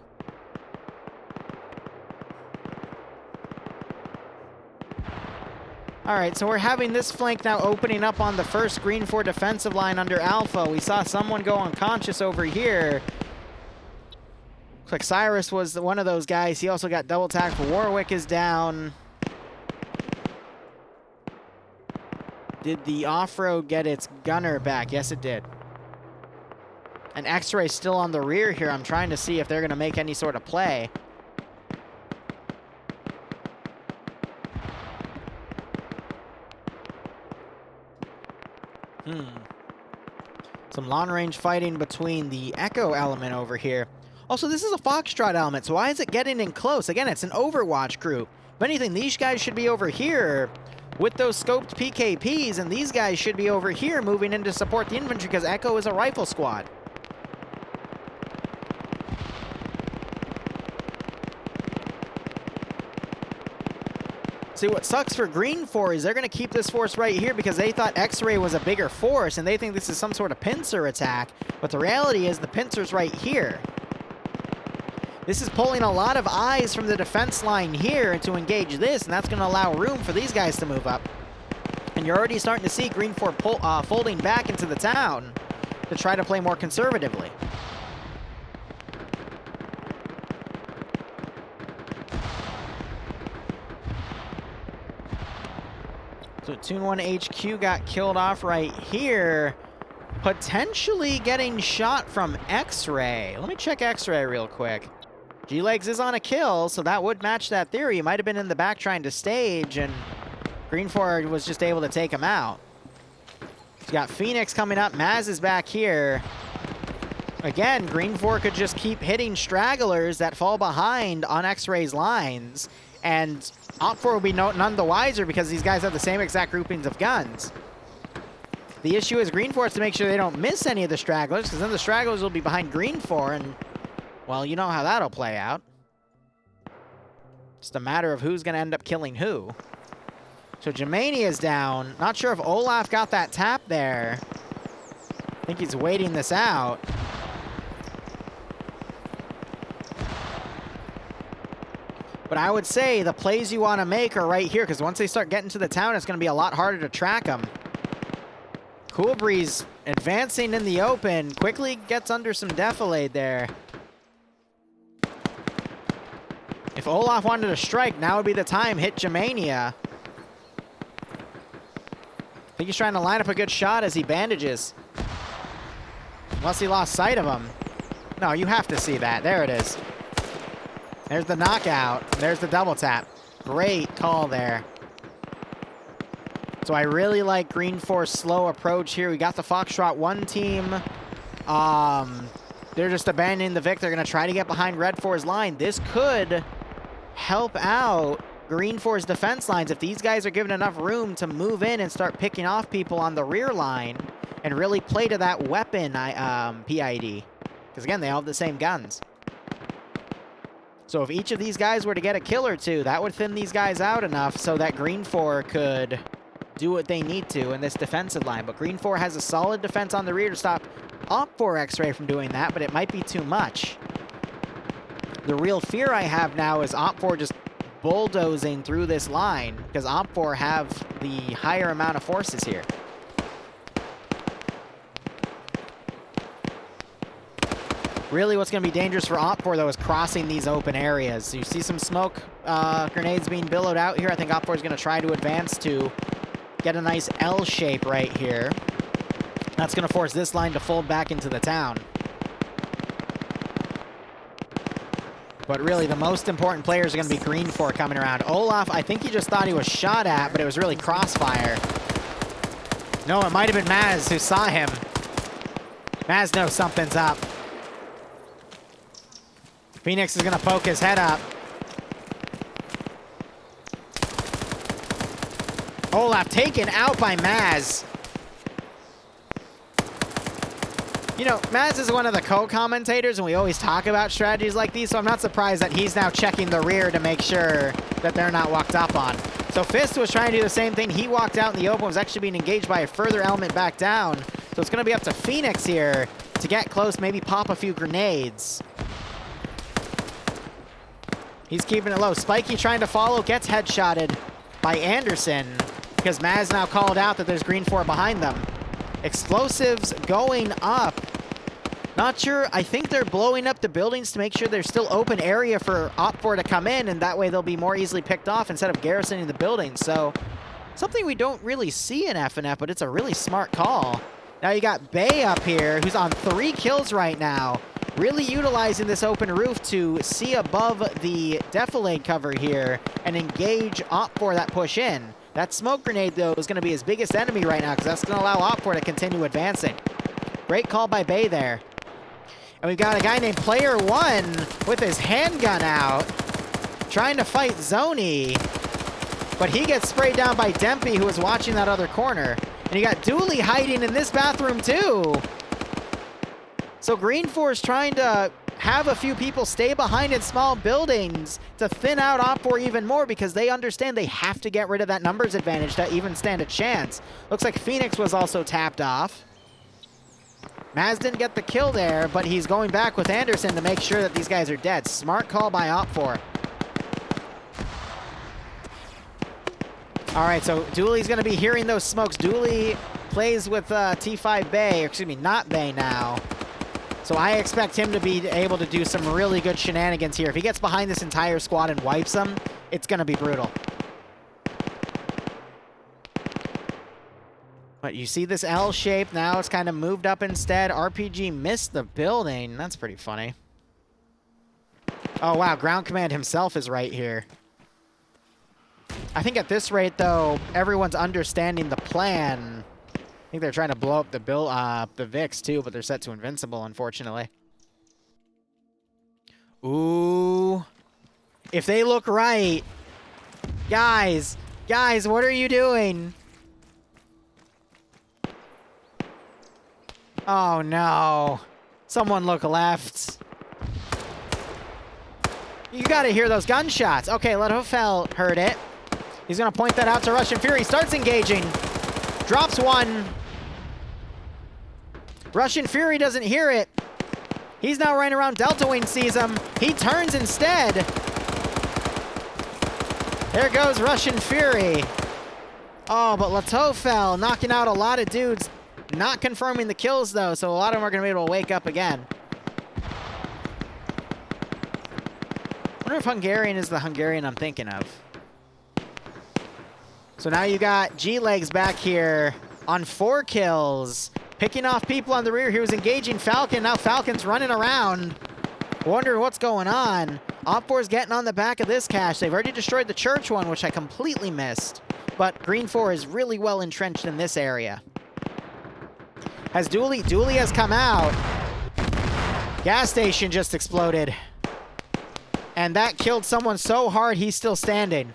Alright, so we're having this flank now opening up on the first Green 4 defensive line under Alpha. We saw someone go unconscious over here. Looks like Cyrus was one of those guys. He also got double tagged. Warwick is down. Did the off-road get its gunner back? Yes, it did. And X-Ray still on the rear here. I'm trying to see if they're going to make any sort of play. Some long-range fighting between the Echo element over here. Also, this is a Foxtrot element, so why is it getting in close? Again, it's an Overwatch group. If anything, these guys should be over here with those scoped PKPs, and these guys should be over here moving in to support the infantry because Echo is a rifle squad. See, what sucks for Green 4 is they're going to keep this force right here because they thought X-Ray was a bigger force, and they think this is some sort of pincer attack, but the reality is the pincer's right here. This is pulling a lot of eyes from the defense line here to engage this, and that's going to allow room for these guys to move up. And you're already starting to see Green 4 folding back into the town to try to play more conservatively. So Toon 1 HQ got killed off right here. Potentially getting shot from X-Ray. Let me check X-Ray real quick. G-Legs is on a kill, so that would match that theory. He might have been in the back trying to stage, and Green 4 was just able to take him out. He's got Phoenix coming up. Maz is back here. Again, Green 4 could just keep hitting stragglers that fall behind on X-Ray's lines, and Op 4 will be none the wiser because these guys have the same exact groupings of guns. The issue is Green 4 has to make sure they don't miss any of the stragglers, because then the stragglers will be behind Green 4, and, well, you know how that'll play out. Just a matter of who's going to end up killing who. So Germania is down. Not sure if Olaf got that tap there. I think he's waiting this out. But I would say the plays you want to make are right here, because once they start getting to the town, it's going to be a lot harder to track them. Cool Breeze advancing in the open, quickly gets under some defilade there. If Olaf wanted to strike, now would be the time. Hit Germania. I think he's trying to line up a good shot as he bandages. Unless he lost sight of him. No, you have to see that. There it is. There's the knockout. There's the double tap. Great call there. So I really like Green 4's slow approach here. We got the Foxtrot 1 team. They're just abandoning the Vic. They're going to try to get behind Red 4's line. This could help out Green 4's defense lines if these guys are given enough room to move in and start picking off people on the rear line and really play to that weapon PID. Because again, they all have the same guns. So if each of these guys were to get a kill or two, that would thin these guys out enough so that Green 4 could do what they need to in this defensive line. But Green 4 has a solid defense on the rear to stop Op 4 X-Ray from doing that, but it might be too much. The real fear I have now is Op 4 just bulldozing through this line, because Op 4 have the higher amount of forces here. Really, what's going to be dangerous for Op 4, though, is crossing these open areas. So you see some smoke grenades being billowed out here. I think Op 4 is going to try to advance to get a nice L shape right here. That's going to force this line to fold back into the town. But really, the most important players are going to be Green 4 coming around. Olaf, I think he just thought he was shot at, but it was really crossfire. No, it might have been Maz who saw him. Maz knows something's up. Phoenix is going to poke his head up. Olaf taken out by Maz. You know, Maz is one of the co-commentators, and we always talk about strategies like these, so I'm not surprised that he's now checking the rear to make sure that they're not walked up on. So Fist was trying to do the same thing. He walked out in the open, was actually being engaged by a further element back down. So it's going to be up to Phoenix here to get close, maybe pop a few grenades. He's keeping it low. Spiky trying to follow, gets headshotted by Anderson because Maz now called out that there's Green 4 behind them. Explosives going up. Not sure. I think they're blowing up the buildings to make sure there's still open area for Op 4 to come in, and that way they'll be more easily picked off instead of garrisoning the buildings. So something we don't really see in FNF, but it's a really smart call. Now you got Bay up here, who's on 3 kills right now. Really utilizing this open roof to see above the defilade cover here and engage Op 4 that push in. That smoke grenade, though, is going to be his biggest enemy right now because that's going to allow Op 4 to continue advancing. Great call by Bay there. And we've got a guy named Player One with his handgun out, trying to fight Zoni. but he gets sprayed down by Dempy, who was watching that other corner. And you got Dooley hiding in this bathroom too. So Green Force trying to have a few people stay behind in small buildings to thin out Op4 even more because they understand they have to get rid of that numbers advantage to even stand a chance. Looks like Phoenix was also tapped off. Maz didn't get the kill there, but he's going back with Anderson to make sure that these guys are dead. Smart call by Op4. All right, so Dooley's going to be hearing those smokes. Dooley plays with T5 Bay, or excuse me, not Bay now. So I expect him to be able to do some really good shenanigans here. If he gets behind this entire squad and wipes them, it's going to be brutal. But you see this L shape now. It's kind of moved up instead. RPG missed the building. That's pretty funny. Oh, wow. Ground Command himself is right here. I think at this rate, though, everyone's understanding the plan. I think they're trying to blow up the VIX, too, but they're set to invincible, unfortunately. Ooh. If they look right... Guys, what are you doing? Oh, no. Someone look left. You gotta hear those gunshots. Okay, Ledhofel heard it. He's gonna point that out to Russian Fury. Starts engaging. Drops one. Russian Fury doesn't hear it. He's now running around. Delta Wing sees him. He turns instead. There goes Russian Fury. Oh, but Ledhofel knocking out a lot of dudes. Not confirming the kills, though, so a lot of them are going to be able to wake up again. I wonder if Hungarian is the Hungarian I'm thinking of. So now you got G-Legs back here on 4 kills. Picking off people on the rear. He was engaging Falcon. Now Falcon's running around. Wondering what's going on. Op4's getting on the back of this cache. They've already destroyed the church one, which I completely missed. But Green 4 is really well entrenched in this area. Has Dooley has come out. Gas station just exploded. And that killed someone so hard he's still standing.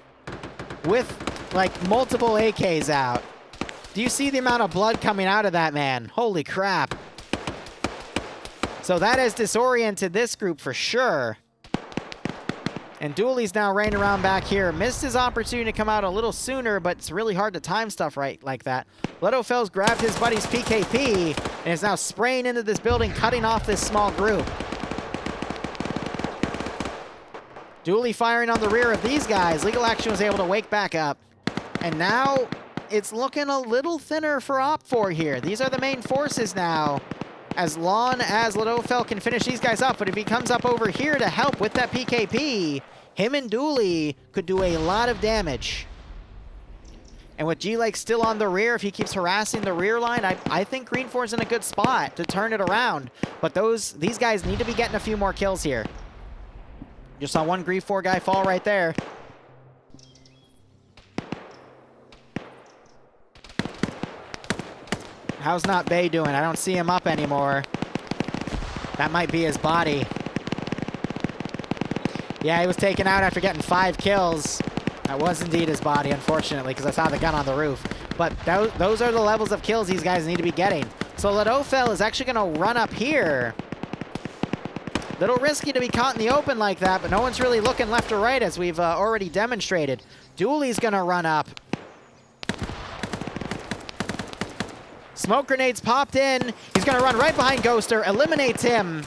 With, like, multiple AKs out. Do you see the amount of blood coming out of that man? Holy crap. So that has disoriented this group for sure. And Dooley's now running around back here. Missed his opportunity to come out a little sooner, but it's really hard to time stuff right like that. Ledhofel's grabbed his buddy's PKP and is now spraying into this building, cutting off this small group. Dooley firing on the rear of these guys. Legal Action was able to wake back up. And now it's looking a little thinner for Op4 here. These are the main forces now. As long as Ledhofel can finish these guys up, but if he comes up over here to help with that PKP, him and Dooley could do a lot of damage. And with G-Lake still on the rear, if he keeps harassing the rear line, I think Green 4's in a good spot to turn it around. But these guys need to be getting a few more kills here. Just saw one Green 4 guy fall right there. How's not Bay doing? I don't see him up anymore. That might be his body. Yeah, he was taken out after getting 5 kills. That was indeed his body, unfortunately, because I saw the gun on the roof. But those are the levels of kills these guys need to be getting. So Ledhofel is actually going to run up here. Little risky to be caught in the open like that, but no one's really looking left or right, as we've already demonstrated. Dooley's going to run up. Smoke grenades popped in. He's going to run right behind Ghoster, eliminates him.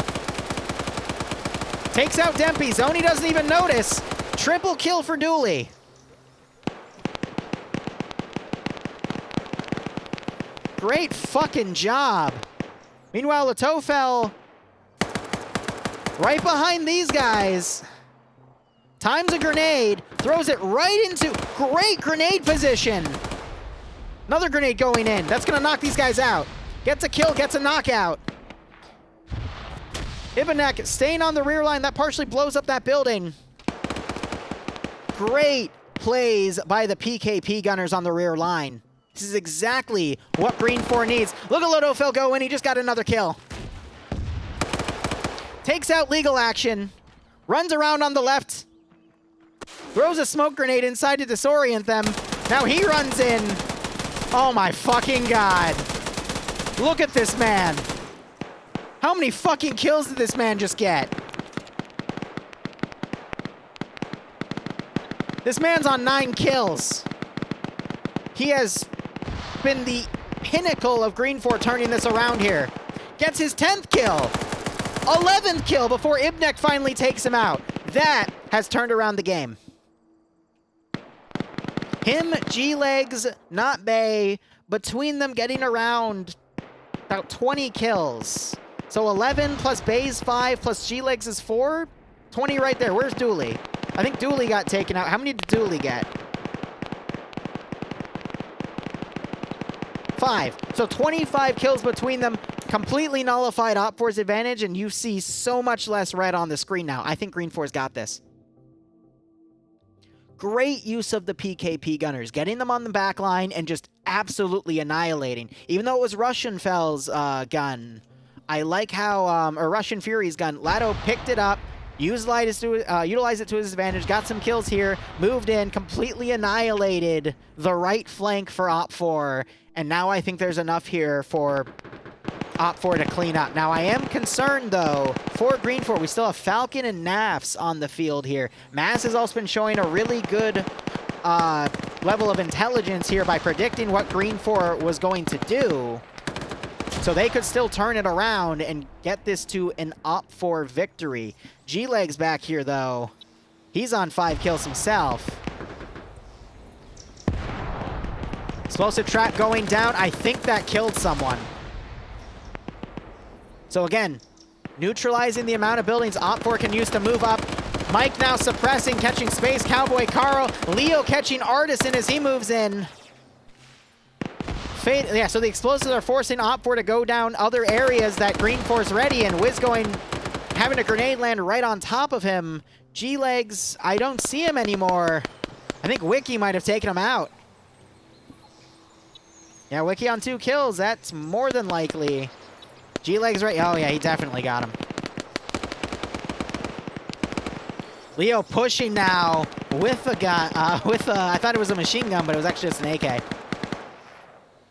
Takes out Dempy. Zoni doesn't even notice. Triple kill for Dooley. Great fucking job. Meanwhile, Ledhofel right behind these guys. Times a grenade. Throws it right into... Great grenade position. Another grenade going in. That's going to knock these guys out. Gets a kill, gets a knockout. Ibanek staying on the rear line. That partially blows up that building. Great plays by the PKP gunners on the rear line. This is exactly what Green 4 needs. Look at Ledhofel go in. He just got another kill. Takes out Legal Action. Runs around on the left. Throws a smoke grenade inside to disorient them. Now he runs in. Oh my fucking god. Look at this man. How many fucking kills did this man just get? This man's on 9 kills. He has been the pinnacle of Green 4 turning this around here. Gets his 10th kill. 11th kill before Ibnek finally takes him out. That has turned around the game. Him, G-Legs, Not Bay, between them getting around about 20 kills. So 11 plus Bay's 5 plus G-Legs is 4. 20 right there. Where's Dooley? I think Dooley got taken out. How many did Dooley get? 5. So 25 kills between them. Completely nullified Op4's advantage, and you see so much less red on the screen now. I think Green 4's got this. Great use of the PKP gunners, getting them on the back line and just absolutely annihilating. Even though it was Russian Fell's gun, I like how, or Russian Fury's gun, Lado picked it up, utilized it to his advantage, got some kills here, moved in, completely annihilated the right flank for Op4, and now I think there's enough here for Op4 to clean up. Now, I am concerned, though, for Green 4. We still have Falcon and Nafs on the field here. Maz has also been showing a really good level of intelligence here by predicting what Green 4 was going to do. So they could still turn it around and get this to an Op4 victory. G-Legs back here, though. He's on 5 kills himself. Explosive trap going down. I think that killed someone. So again, neutralizing the amount of buildings Op4 can use to move up. Mike now suppressing, catching Space Cowboy Carl. Leo catching Artisan as he moves in. Yeah, so the explosives are forcing Op4 to go down other areas that Green 4's ready, and Wiz having a grenade land right on top of him. G-Legs, I don't see him anymore. I think Wiki might have taken him out. Yeah, Wiki on 2 kills, that's more than likely. G-Legs right, oh yeah, he definitely got him. Leo pushing now with a gun, I thought it was a machine gun, but it was actually just an AK.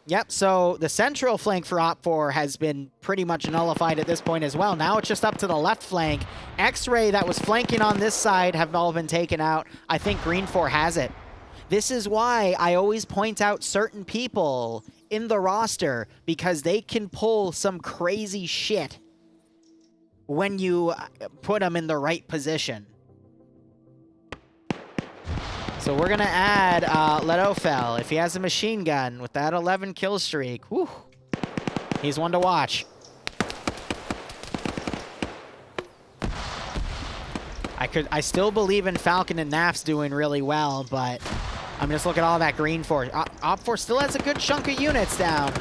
Yep, so the central flank for Op4 has been pretty much nullified at this point as well. Now it's just up to the left flank. X-Ray that was flanking on this side have all been taken out. I think Green 4 has it. This is why I always point out certain people in the roster, because they can pull some crazy shit when you put them in the right position. So we're going to add Ledofel. If he has a machine gun with that 11 kill streak, whew, he's one to watch. I still believe in Falcon and Nafs doing really well, but I'm just looking at all that Green 4. Op4 still has a good chunk of units down.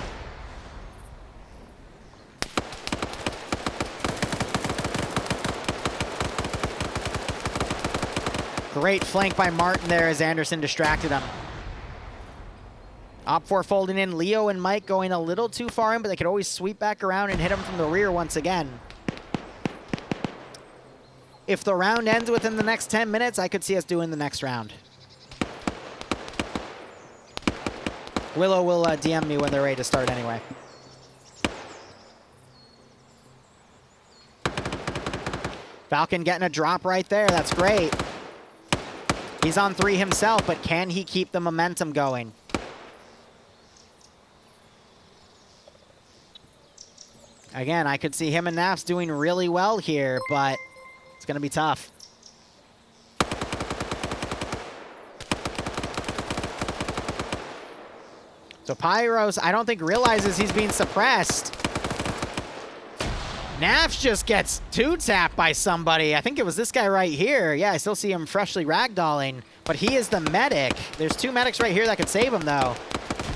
Great flank by Martin there as Anderson distracted him. Op4 folding in. Leo and Mike going a little too far in, but they could always sweep back around and hit him from the rear once again. If the round ends within the next 10 minutes, I could see us doing the next round. Willow will DM me when they're ready to start anyway. Falcon getting a drop right there. That's great. He's on 3 himself, but can he keep the momentum going? Again, I could see him and Nafs doing really well here, but it's going to be tough. So Pyros, I don't think realizes he's being suppressed. Nafs just gets 2-tapped by somebody. I think it was this guy right here. Yeah, I still see him freshly ragdolling, but he is the medic. There's 2 medics right here that could save him, though.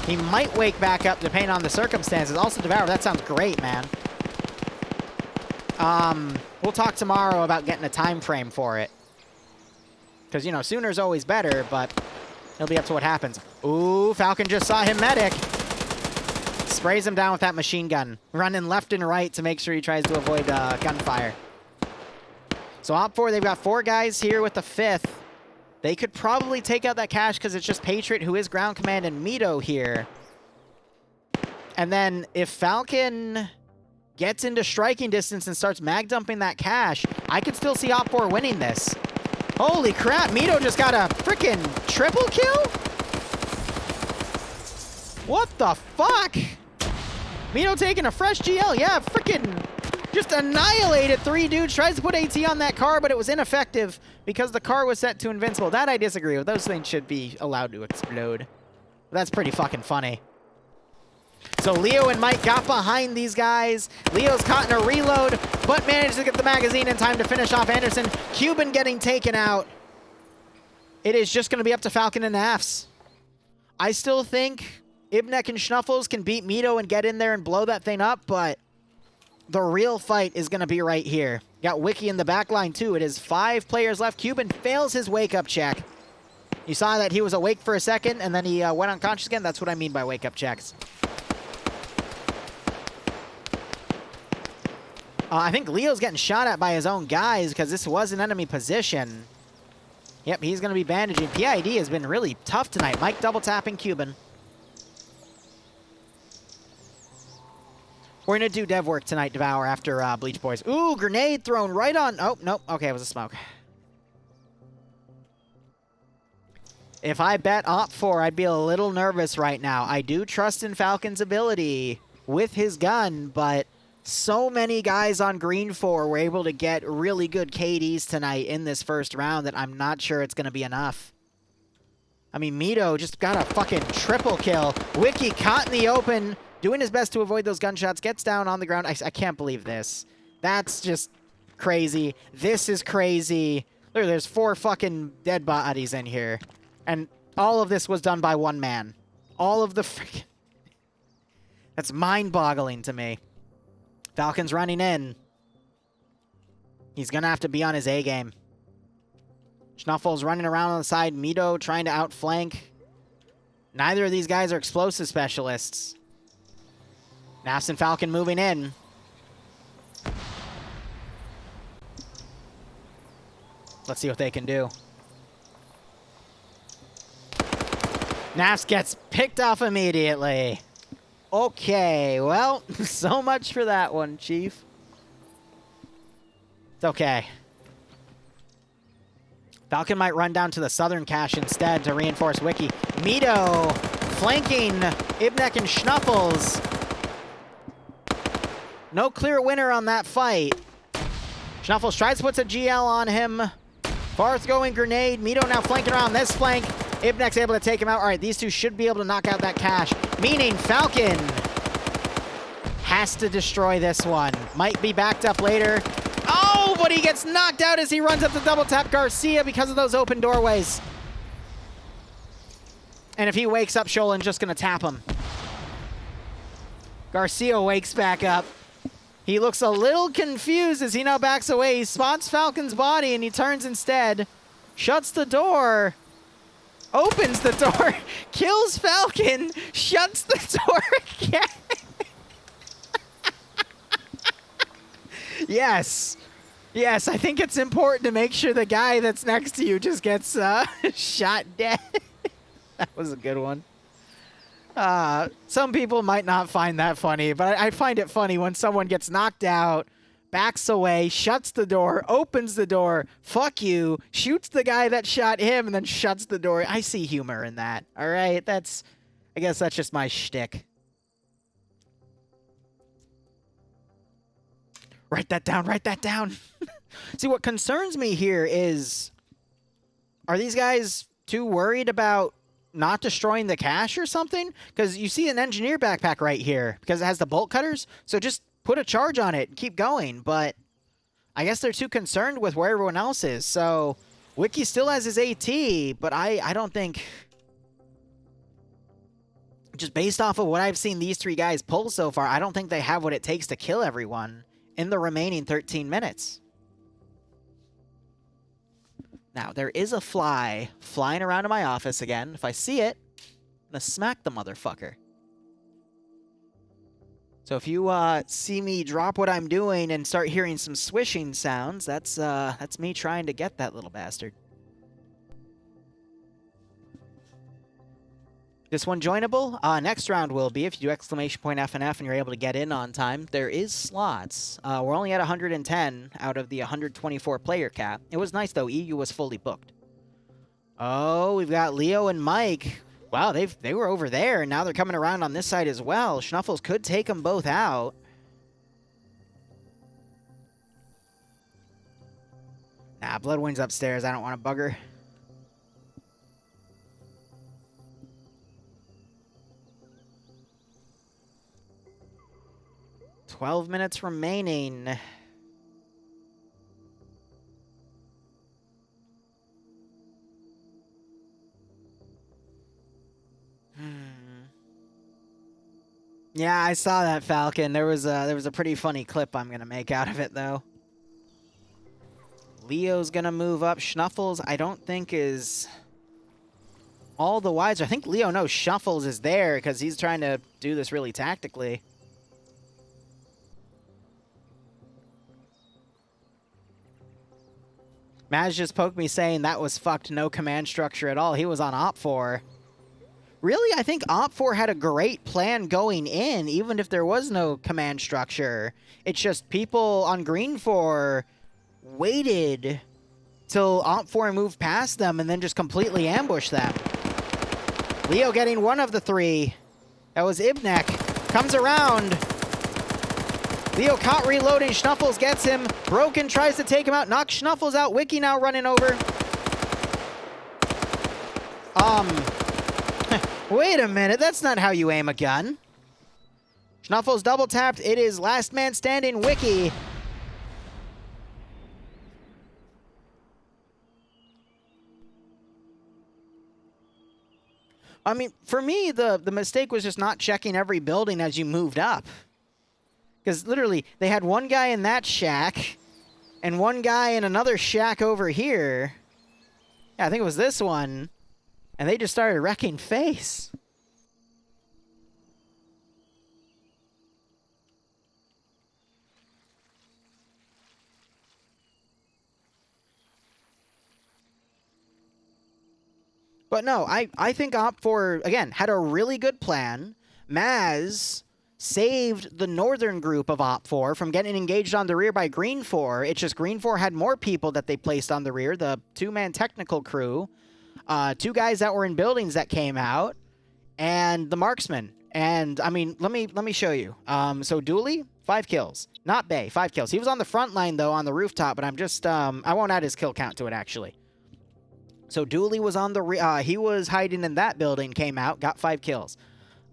He might wake back up depending on the circumstances. Also Devour, that sounds great, man. We'll talk tomorrow about getting a time frame for it. Because, you know, sooner's always better, but it'll be up to what happens. Ooh, Falcon just saw him medic. Sprays him down with that machine gun. Running left and right to make sure he tries to avoid gunfire. So Op4, they've got 4 guys here with the 5th. They could probably take out that cache because it's just Patriot, who is ground command, and Mito here. And then if Falcon gets into striking distance and starts mag dumping that cache, I could still see Op4 winning this. Holy crap, Mito just got a freaking triple kill? What the fuck? Mito taking a fresh GL, yeah, freaking just annihilated 3 dudes. Tries to put AT on that car, but it was ineffective because the car was set to invincible. That I disagree with. Those things should be allowed to explode. That's pretty fucking funny. So Leo and Mike got behind these guys. Leo's caught in a reload, but managed to get the magazine in time to finish off Anderson. Cuban getting taken out. It is just going to be up to Falcon and Nafs. I still think Ibnek and Schnuffles can beat Mito and get in there and blow that thing up, but the real fight is going to be right here. Got Wiki in the back line, too. It is 5 players left. Cuban fails his wake-up check. You saw that he was awake for a second, and then he went unconscious again. That's what I mean by wake-up checks. I think Leo's getting shot at by his own guys because this was an enemy position. Yep, he's going to be bandaging. PID has been really tough tonight. Mike double-tapping Cuban. We're going to do dev work tonight, Devour, after Bleach Boys. Ooh, grenade thrown right on... Oh, nope. Okay, it was a smoke. If I bet Op4, I'd be a little nervous right now. I do trust in Falcon's ability with his gun, but so many guys on Green 4 were able to get really good KDs tonight in this first round that I'm not sure it's going to be enough. I mean, Mito just got a fucking triple kill. Wiki caught in the open, doing his best to avoid those gunshots, gets down on the ground. I can't believe this. That's just crazy. This is crazy. Look, there's 4 fucking dead bodies in here. And all of this was done by 1 man. All of the freaking... That's mind-boggling to me. Falcon's running in. He's going to have to be on his A-game. Schnuffles running around on the side. Mito trying to outflank. Neither of these guys are explosive specialists. Nafs and Falcon moving in. Let's see what they can do. Nafs gets picked off immediately. Okay, well, so much for that one, Chief. It's okay. Falcon might run down to the southern cache instead to reinforce Wiki. Mito flanking Ibnek and Schnuffles. No clear winner on that fight. Schnuffles tries to put a GL on him. Farth going grenade. Mito now flanking around this flank. Ibnek's able to take him out. All right, these two should be able to knock out that cache. Meaning Falcon has to destroy this one. Might be backed up later. Oh, but he gets knocked out as he runs up to double tap Garcia because of those open doorways. And if he wakes up, Sholin's just going to tap him. Garcia wakes back up. He looks a little confused as he now backs away. He spots Falcon's body and he turns instead. Shuts the door. Opens the door. Kills Falcon. Shuts the door again. Yes. Yes, I think it's important to make sure the guy that's next to you just gets shot dead. That was a good one. Some people might not find that funny, but I find it funny when someone gets knocked out, backs away, shuts the door, opens the door, fuck you, shoots the guy that shot him, and then shuts the door. I see humor in that, all right? I guess that's just my shtick. Write that down, write that down. See, what concerns me here is, are these guys too worried about not destroying the cache or something? Because you see an engineer backpack right here because it has the bolt cutters. So just put a charge on it and keep going. But I guess they're too concerned with where everyone else is. So Wiki still has his AT, but I don't think... Just based off of what I've seen these 3 guys pull so far, I don't think they have what it takes to kill everyone in the remaining 13 minutes. Now, there is a fly flying around in my office again. If I see it, I'm going to smack the motherfucker. So if you see me drop what I'm doing and start hearing some swishing sounds, that's me trying to get that little bastard. This one joinable? Next round will be, if you do exclamation point F and F and you're able to get in on time, there is slots. We're only at 110 out of the 124 player cap. It was nice though, EU was fully booked. Oh, we've got Leo and Mike. Wow, they were over there, and now they're coming around on this side as well. Schnuffles could take them both out. Nah, Bloodwind's upstairs. I don't want to bug her. "12 minutes remaining." Yeah, I saw that, Falcon. There was a pretty funny clip I'm gonna make out of it though. Leo's gonna move up. Schnuffles, I don't think is all the wiser. I think Leo knows Schnuffles is there because he's trying to do this really tactically. Maz just poked me saying that was fucked, no command structure at all. He was on Op 4. Really, I think Op 4 had a great plan going in, even if there was no command structure. It's just people on Green 4 waited till Op 4 moved past them and then just completely ambushed them. Leo getting one of the three. That was Ibnek. Comes around. Leo caught reloading. Schnuffles gets him. Broken tries to take him out. Knocks Schnuffles out. Wiki now running over. Wait a minute. That's not how you aim a gun. Schnuffles double tapped. It is last man standing. Wiki. I mean, for me, the mistake was just not checking every building as you moved up. Because literally, they had one guy in that shack, and one guy in another shack over here. Yeah, I think it was this one. And they just started wrecking face. But no, I think Op 4, again, had a really good plan. Maz saved the northern group of Op 4 from getting engaged on the rear by Green 4. It's just Green 4 had more people that they placed on the rear, the two-man technical crew, two guys that were in buildings that came out, and the marksman. And, I mean, let me show you. So Dooley, 5 kills. Not Bay, 5 kills. He was on the front line, though, on the rooftop, but I'm just, I won't add his kill count to it, actually. So Dooley was on the, he was hiding in that building, came out, got 5 kills.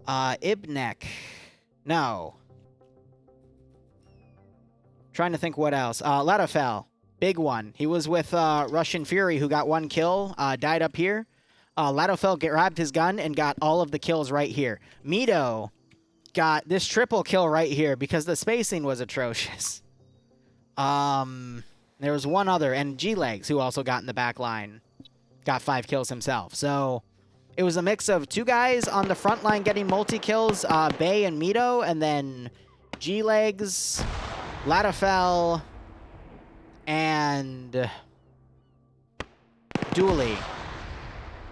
Ibnek. No. Trying to think what else. Letafel. Big one. He was with Russian Fury, who got 1 kill, died up here. Latofel grabbed his gun and got all of the kills right here. Mito got this triple kill right here because the spacing was atrocious. There was one other, and G-Legs, who also got in the back line. Got 5 kills himself. So it was a mix of 2 guys on the front line getting multi-kills, Bay and Mito, and then G-Legs, Latofel, and Dooley.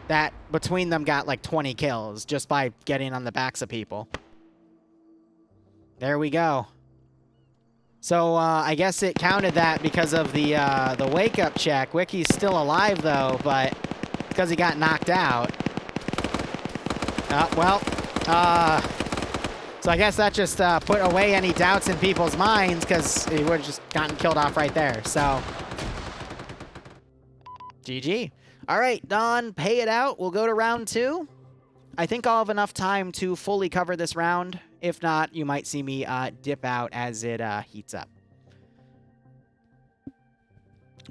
That, between them, got like 20 kills just by getting on the backs of people. There we go. So, I guess it counted that because of the wake-up check. Wiki's still alive, though, but because he got knocked out. So I guess that just put away any doubts in people's minds, because he would have just gotten killed off right there. So, GG. All right, Don, pay it out. We'll go to round 2. I think I'll have enough time to fully cover this round. If not, you might see me dip out as it heats up.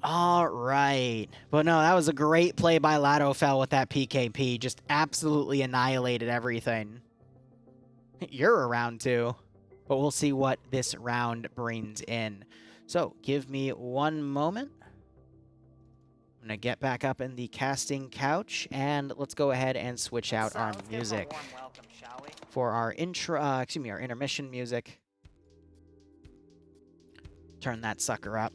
All right. But no, that was a great play by Latofel with that PKP. Just absolutely annihilated everything. You're around 2. But we'll see what this round brings in. So, give me 1 moment. I'm going to get back up in the casting couch, and let's go ahead and switch out our music for our our intermission music. Turn that sucker up.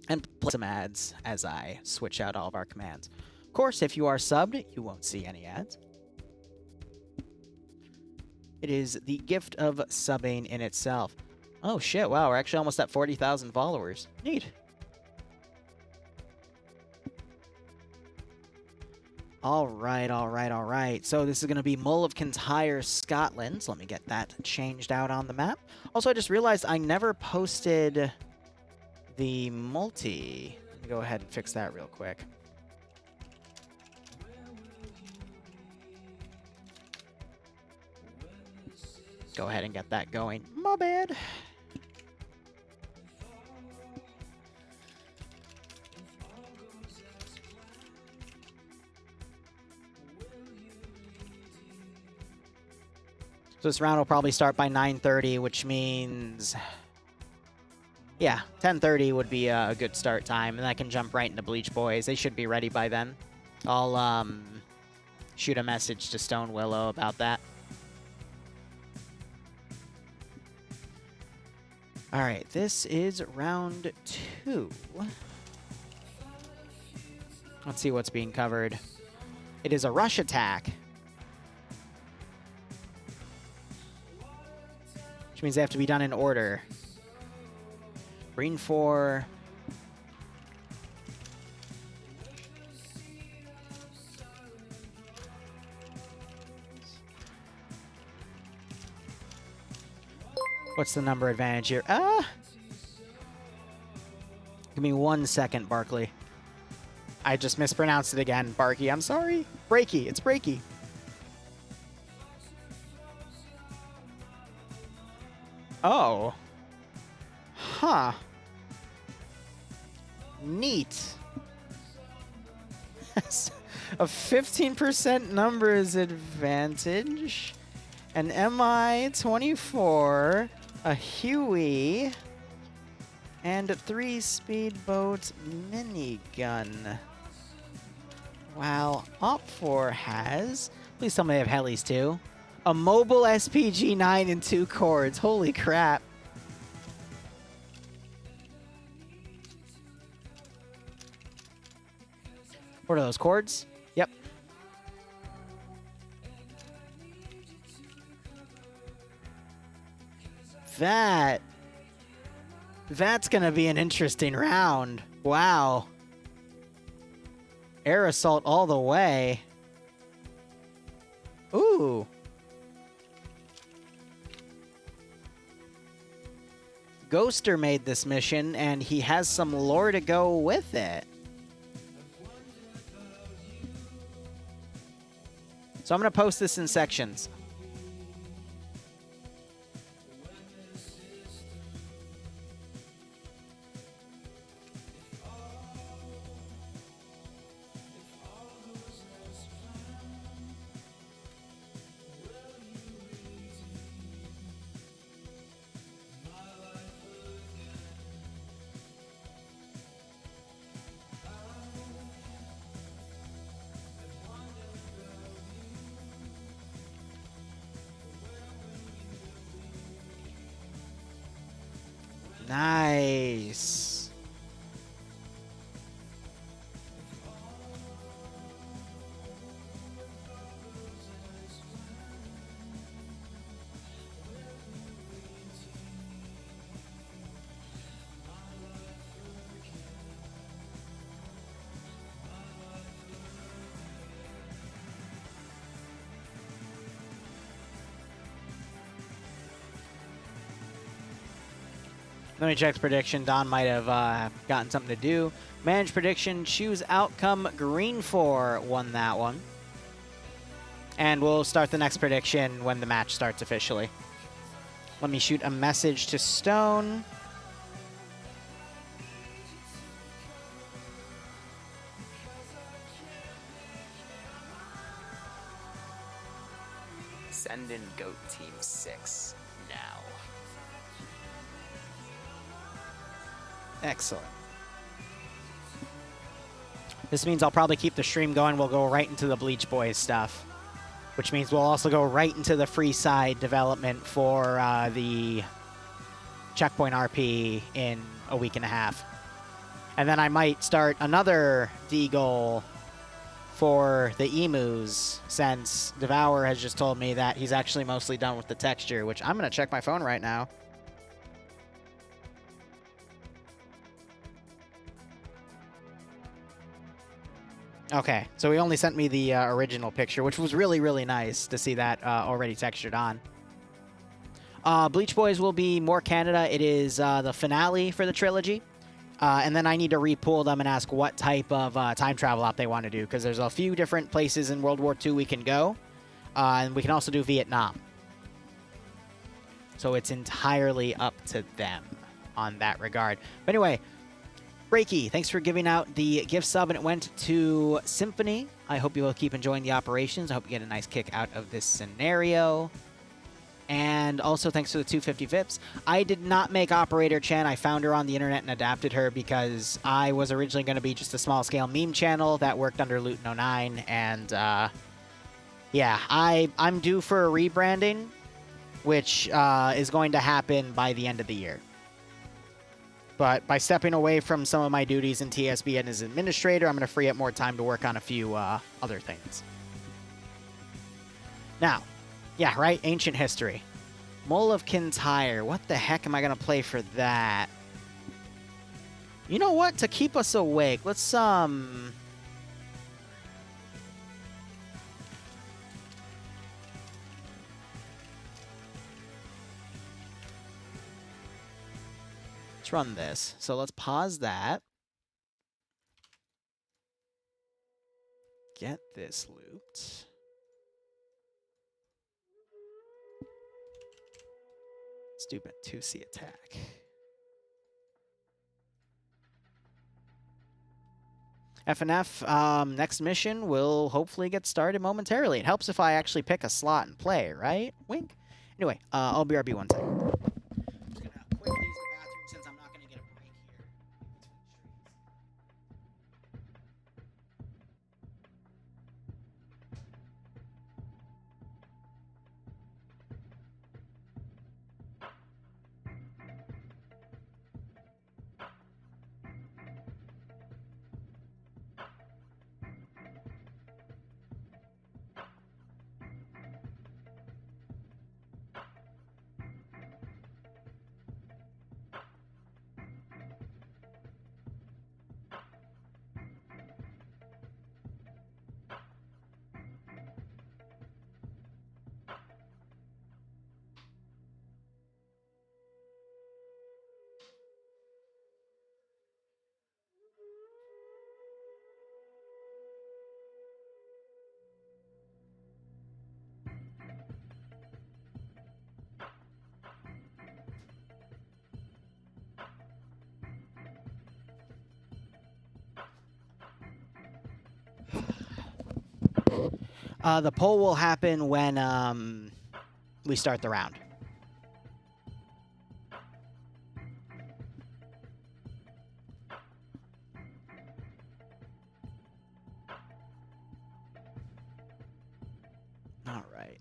And play some ads as I switch out all of our commands. Of course, if you are subbed, you won't see any ads. It is the gift of subbing in itself. Oh shit, wow, we're actually almost at 40,000 followers. Neat. Alright. So this is going to be Mull of Kintyre, Scotland. So let me get that changed out on the map. Also, I just realized I never posted the multi. Let me go ahead and fix that real quick. Go ahead and get that going. My bad. So this round will probably start by 9:30, which means, yeah, 10:30 would be a good start time, and I can jump right into Bleach Boys. They should be ready by then. I'll shoot a message to Stone Willow about that. All right, this is round 2. Let's see what's being covered. It is a rush attack, which means they have to be done in order. Green 4. What's the number advantage here? Give me 1 second, Barkley. I just mispronounced it again. Barky, I'm sorry. Breaky, it's Breaky. Oh. Huh. Neat. A 15% numbers advantage. An MI-24. A Huey. And a 3 speedboat minigun. While Op4 has... Please tell me they have helis too. A mobile SPG-9 and 2 cords. Holy crap. What are those cords? Yep. That's gonna be an interesting round. Wow. Air assault all the way. Ooh. Ghoster made this mission, and he has some lore to go with it. So I'm going to post this in sections. Nice. Let me check the prediction. Don might have gotten something to do. Manage prediction, choose outcome. Green 4 won that one. And we'll start the next prediction when the match starts officially. Let me shoot a message to Stone. Send in Goat Team 6 now. Excellent. This means I'll probably keep the stream going. We'll go right into the Bleach Boys stuff, which means we'll also go right into the free side development for the Checkpoint RP in a week and a half. And then I might start another Deagle for the emus, since Devour has just told me that he's actually mostly done with the texture, which I'm going to check my phone right now. Okay, so he only sent me the original picture, which was really, really nice to see that already textured on. Bleach Boys will be more Canada. It is the finale for the trilogy. And then I need to repool them and ask what type of time travel op they want to do, because there's a few different places in World War II we can go. And we can also do Vietnam. So it's entirely up to them on that regard. But anyway, Breaky, thanks for giving out the gift sub, and it went to Symphony. I hope you will keep enjoying the operations. I hope you get a nice kick out of this scenario. And also thanks for the 250 VIPs. I did not make Operator Chen. I found her on the internet and adapted her because I was originally going to be just a small-scale meme channel that worked under Luton09. And, yeah, I'm due for a rebranding, which is going to happen by the end of the year. But by stepping away from some of my duties in TSB and as administrator, I'm going to free up more time to work on a few other things. Now, yeah, right? Ancient history. Mull of Kintyre. What the heck am I going to play for that? You know what? To keep us awake, let's, let's run this. So let's pause that. Get this loot. Stupid 2C attack. FNF, next mission will hopefully get started momentarily. It helps if I actually pick a slot and play, right? Wink. Anyway, I'll BRB one second. I'm just gonna quickly use the bathroom since I'm not gonna get a break here. The poll will happen when we start the round. All right.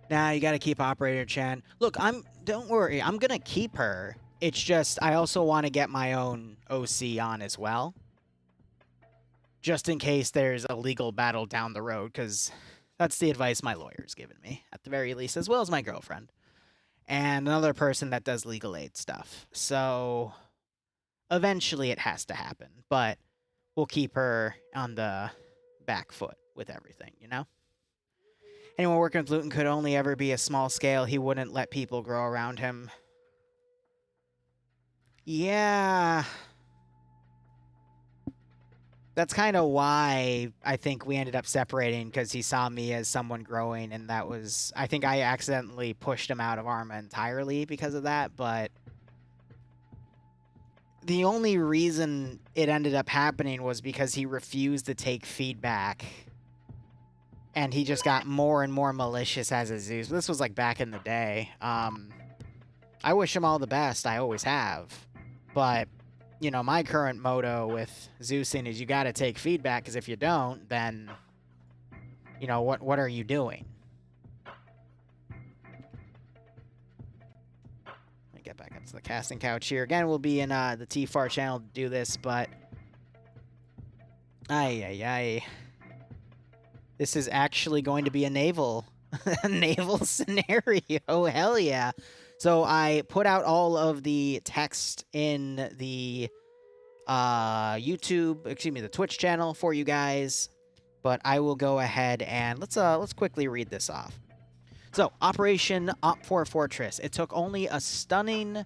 Now you got to keep Operator Chen. Look, don't worry. I'm going to keep her. It's just I also want to get my own OC on as well. Just in case there's a legal battle down the road, because that's the advice my lawyer's given me, at the very least, as well as my girlfriend. And another person that does legal aid stuff. So, eventually it has to happen, but we'll keep her on the back foot with everything, you know? Anyone working with Luton could only ever be a small scale. He wouldn't let people grow around him. Yeah... That's kind of why I think we ended up separating, because he saw me as someone growing, and that was... I think I accidentally pushed him out of Arma entirely because of that, but... The only reason it ended up happening was because he refused to take feedback. And he just got more and more malicious as a Zeus. This was like back in the day. I wish him all the best, I always have. But... You know, my current motto with Zeusing is you got to take feedback, because if you don't, then, you know, what are you doing? Let me get back up to the casting couch here. Again, we'll be in the TFAR channel to do this, but... Ay. This is actually going to be a naval, a naval scenario. Hell yeah. So I put out all of the text in the the Twitch channel for you guys, but I will go ahead and let's quickly read this off. So, Operation Op4 Fortress. It took only a stunning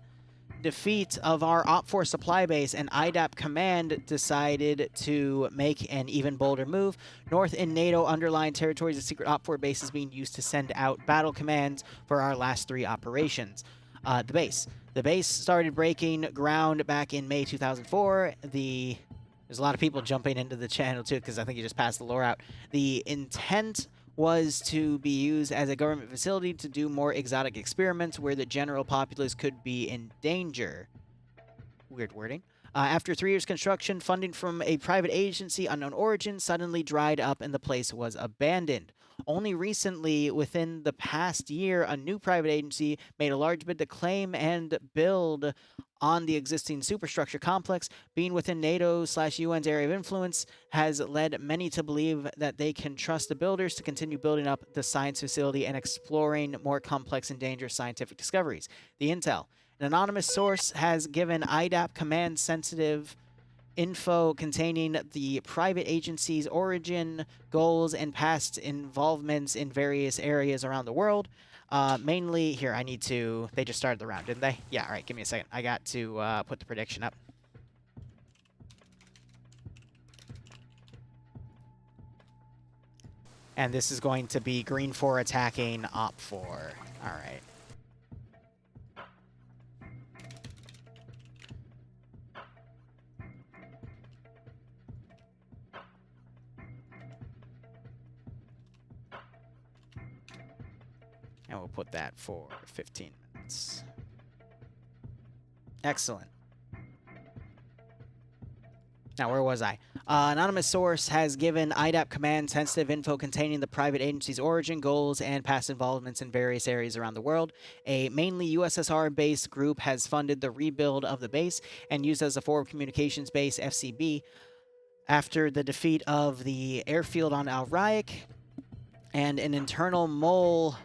defeat of our Op4 supply base, and IDAP Command decided to make an even bolder move. North in NATO underlying territories, a secret Op4 base is being used to send out battle commands for our last 3 operations. The base started breaking ground back in May 2004. There's a lot of people jumping into the channel too, because I think you just passed the lore out. The intent was to be used as a government facility to do more exotic experiments where the general populace could be in danger. Weird wording. After 3 years construction, funding from a private agency, unknown origin, suddenly dried up and the place was abandoned. Only recently, within the past year, a new private agency made a large bid to claim and build on the existing superstructure complex. Being within NATO/UN's area of influence has led many to believe that they can trust the builders to continue building up the science facility and exploring more complex and dangerous scientific discoveries. The intel. An anonymous source has given IDAP Command sensitive info containing the private agency's origin, goals, and past involvements in various areas around the world. Mainly, here, they just started the round, didn't they? Yeah, all right, give me a second. I got to put the prediction up. And this is going to be green 4 attacking op 4. All right. And we'll put that for 15 minutes. Excellent. Now, where was I? Anonymous source has given IDAP Command sensitive info containing the private agency's origin, goals, and past involvements in various areas around the world. A mainly USSR-based group has funded the rebuild of the base and used as a forward communications base, FCB, after the defeat of the airfield on Al Raik, and an internal mole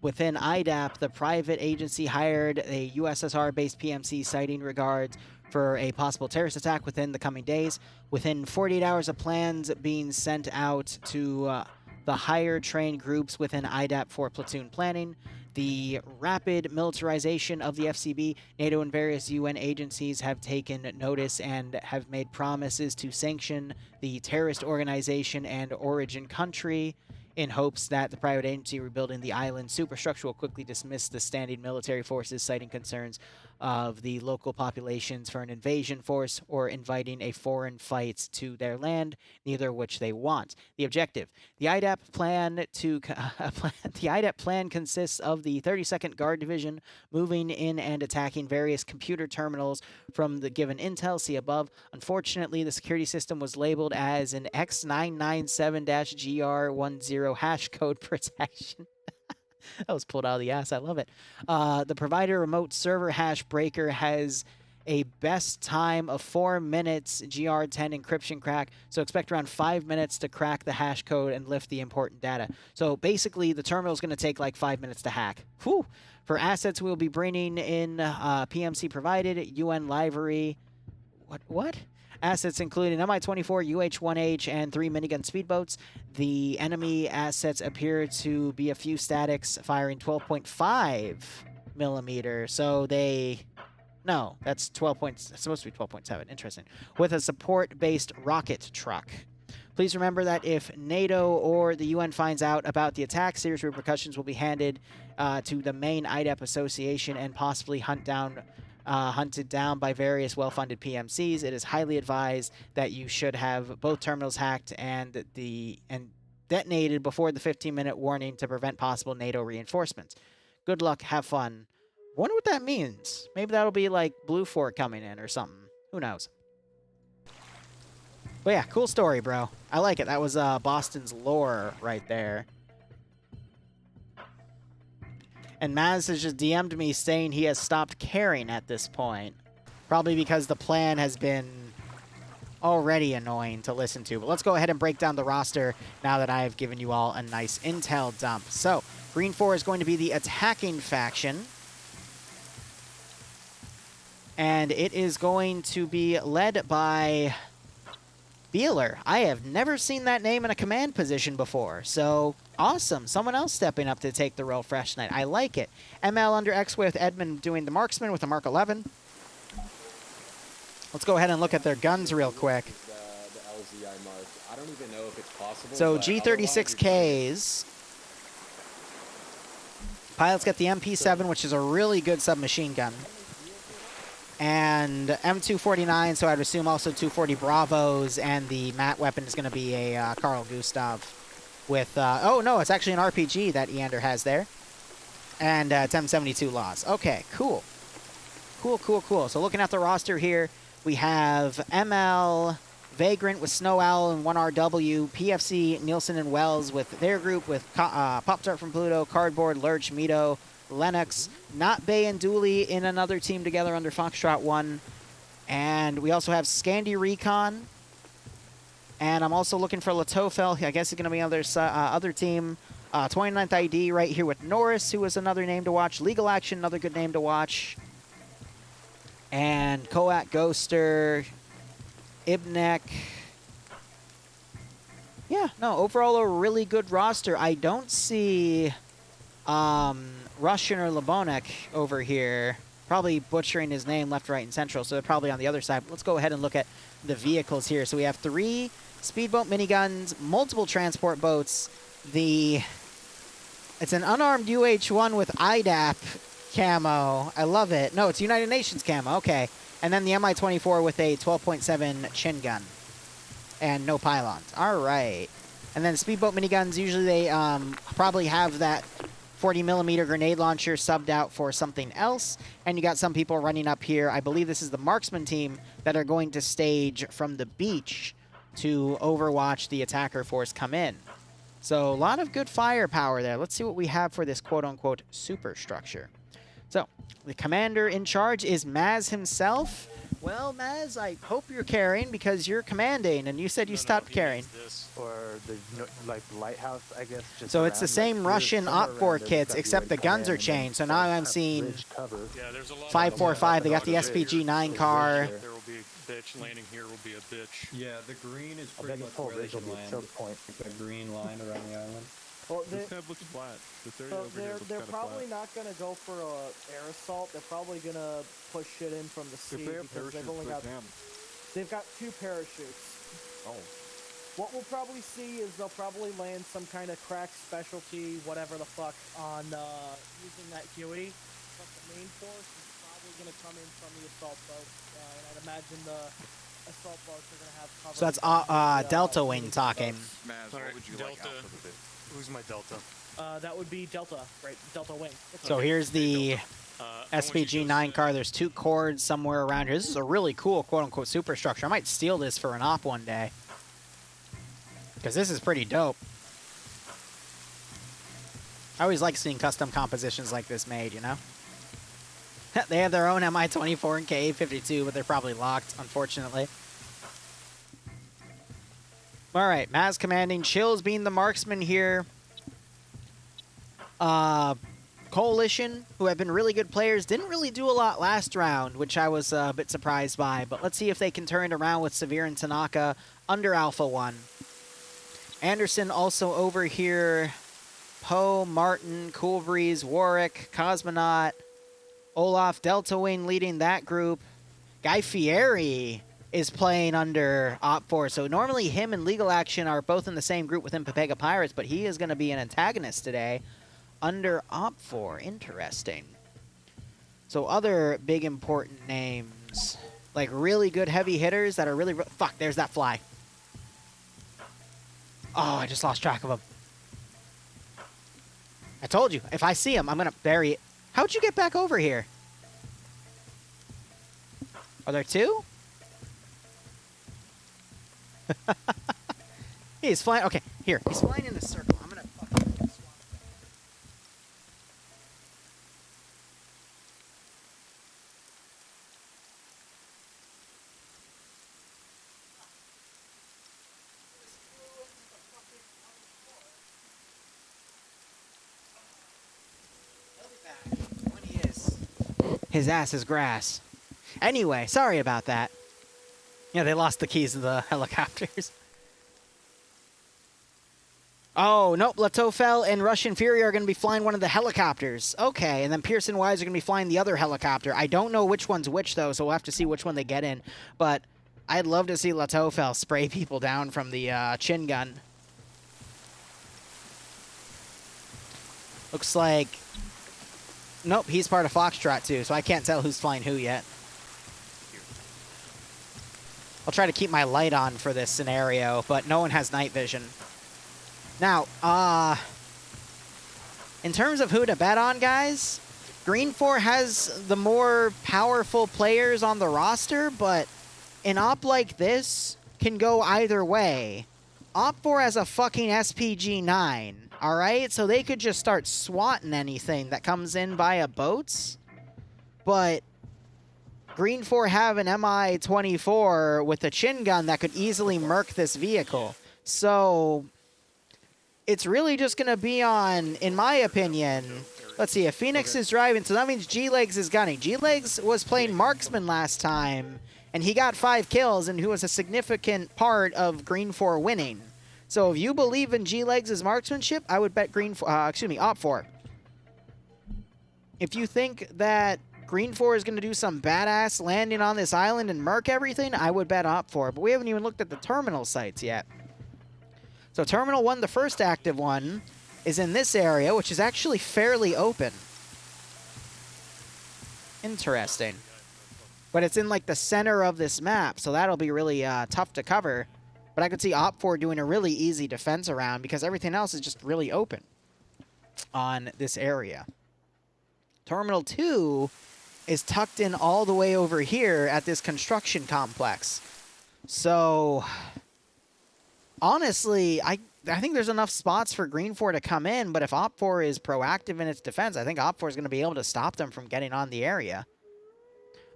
within IDAP, the private agency hired a USSR-based PMC citing regards for a possible terrorist attack within the coming days. Within 48 hours of plans being sent out to the higher trained groups within IDAP for platoon planning, the rapid militarization of the FCB, NATO and various UN agencies have taken notice and have made promises to sanction the terrorist organization and origin country in hopes that the private agency rebuilding the island superstructure will quickly dismiss the standing military forces, citing concerns of the local populations for an invasion force or inviting a foreign fight to their land, neither of which they want. The objective. The IDAP plan consists of the 32nd Guard Division moving in and attacking various computer terminals from the given intel, see above. Unfortunately, the security system was labeled as an X997-GR10 hash code protection. That was pulled out of the ass. I love it. The provider remote server hash breaker has a best time of 4 minutes GR10 encryption crack, so expect around 5 minutes to crack the hash code and lift the important data. So basically, the terminal is going to take like 5 minutes to hack. Whew. For assets, we'll be bringing in PMC provided, UN library. What? Assets including Mi-24, UH-1H, and 3 minigun speedboats. The enemy assets appear to be a few statics firing 12.5 millimeter. So no, that's 12 points. It's supposed to be 12.7. Interesting. With a support-based rocket truck. Please remember that if NATO or the UN finds out about the attack, serious repercussions will be handed to the main IDAP association and possibly hunted down by various well-funded PMCs. It is highly advised that you should have both terminals hacked and detonated before the 15-minute warning to prevent possible NATO reinforcements. Good luck. Have fun. Wonder what that means. Maybe that'll be like Blue Fort coming in or something. Who knows? But yeah, cool story, bro. I like it. That was Boston's lore right there. And Maz has just DM'd me saying he has stopped caring at this point. Probably because the plan has been already annoying to listen to. But let's go ahead and break down the roster now that I've given you all a nice intel dump. So, Green 4 is going to be the attacking faction. And it is going to be led by Beeler. I have never seen that name in a command position before. So, awesome. Someone else stepping up to take the role fresh tonight. I like it. ML under X-Way with Edmund doing the marksman with a Mark 11. Let's go ahead and look at their guns real quick. The LZI mark. I don't even know if it's possible. So but G36Ks. Pilots get the MP7, which is a really good submachine gun. And M249, so I'd assume also 240 Bravos, and the mat weapon is going to be a Carl Gustav with, oh no, it's actually an RPG that Eander has there. And it's M72 Laws. Okay, cool. Cool. So looking at the roster here, we have ML, Vagrant with Snow Owl and 1RW, PFC, Nielsen and Wells with their group with Pop-Tart from Pluto, Cardboard, Lurch, Mito, Lennox, Not Bay and Dooley in another team together under Foxtrot 1. And we also have Scandi Recon. And I'm also looking for Latofel. I guess it's going to be other team. 29th ID right here with Norris, who is another name to watch. Legal Action, another good name to watch. And Koat Ghoster, Ibnek. Yeah, no, overall a really good roster. I don't see Russian or Labonek over here. Probably butchering his name left, right, and central, so they're probably on the other side. But let's go ahead and look at the vehicles here. So we have 3 speedboat miniguns, multiple transport boats. It's an unarmed UH-1 with IDAP camo. I love it. No, it's United Nations camo. Okay. And then the Mi-24 with a 12.7 chin gun. And no pylons. All right. And then speedboat miniguns, usually they probably have that 40mm grenade launcher subbed out for something else. And you got some people running up here. I believe this is the marksman team that are going to stage from the beach to overwatch the attacker force come in. So a lot of good firepower there. Let's see what we have for this quote-unquote superstructure. So the commander in charge is Maz himself. Well, Maz, I hope you're carrying because you're commanding, and you said you stopped carrying. Or the like lighthouse, I guess. Just So it's the around, same like, Russian somewhere OP4 around there's kits, gotta be, except the like, guns are command and changed. So then now some I'm kind of seeing bridge cover. Yeah, there's a lot 545. They got the There's SPG-9 car. There will be a bitch. Landing here will be a bitch. Yeah, the green is I pretty bet much this whole where they ridge will should be a land. choke point. The green line around the island. Well, This kind of looks flat. This area so over here looks they're kind of probably flat. not going to go for a air assault. They're probably going to push shit in from the sea If they have because they've parachutes, only they got can. they've got 2 parachutes. Oh. What we'll probably see is they'll probably land some kind of crack specialty, whatever the fuck, on using that Huey. But the main force is probably going to come in from the assault boats, and I'd imagine the assault boats are going to have cover. So that's from the, Delta Unity Wing talking. boats. Maz, what would you like Alpha to do? Who's my Delta? That would be Delta, right? Delta Wing. So here's the SPG-9 car. There's 2 cords somewhere around here. This is a really cool quote-unquote superstructure. I might steal this for an op one day. Because this is pretty dope. I always like seeing custom compositions like this made, you know? They have their own Mi-24 and Ka-52, but they're probably locked, unfortunately. All right, Maz commanding, Chills being the marksman here. Coalition, who have been really good players, didn't really do a lot last round, which I was a bit surprised by. But let's see if they can turn it around with Severe and Tanaka under Alpha 1. Anderson also over here. Poe, Martin, Cool Breeze, Warwick, Cosmonaut, Olaf, Delta Wing leading that group. Guy Fieri is playing under Op4. So normally him and Legal Action are both in the same group within Pepega Pirates, but he is going to be an antagonist today under Op4. Interesting. So other big important names, like really good heavy hitters that are really... Fuck, there's that fly. Oh, I just lost track of him. I told you, if I see him, I'm going to bury it. How'd you get back over here? Are there 2? He's flying. Okay, here. He's flying in a circle. I'm going to fucking swap. His ass is grass. Anyway, sorry about that. Yeah, they lost the keys to the helicopters. Oh, nope. Latofel and Russian Fury are going to be flying one of the helicopters. Okay, and then Pierce and Wise are going to be flying the other helicopter. I don't know which one's which, though, so we'll have to see which one they get in. But I'd love to see Latofel spray people down from the chin gun. Looks like... Nope, he's part of Foxtrot, too, so I can't tell who's flying who yet. I'll try to keep my light on for this scenario, but no one has night vision. Now, in terms of who to bet on, guys, Green 4 has the more powerful players on the roster, but an op like this can go either way. Op 4 has a fucking SPG-9, alright? So they could just start swatting anything that comes in via boats, but Green 4 have an Mi-24 with a chin gun that could easily murk this vehicle. So it's really just going to be on, in my opinion, let's see, if Phoenix is driving, so that means G-Legs is gunning. G-Legs was playing marksman last time, and he got 5 kills, and he was a significant part of Green 4 winning. So if you believe in G-Legs' marksmanship, I would bet Op 4. If you think that Green 4 is going to do some badass landing on this island and murk everything, I would bet Op 4. But we haven't even looked at the terminal sites yet. So Terminal 1, the first active one, is in this area, which is actually fairly open. Interesting. But it's in, like, the center of this map, so that'll be really tough to cover. But I could see Op 4 doing a really easy defense around because everything else is just really open on this area. Terminal 2 is tucked in all the way over here at this construction complex. So honestly, I think there's enough spots for Green 4 to come in, but if Op 4 is proactive in its defense, I think Op 4 is going to be able to stop them from getting on the area.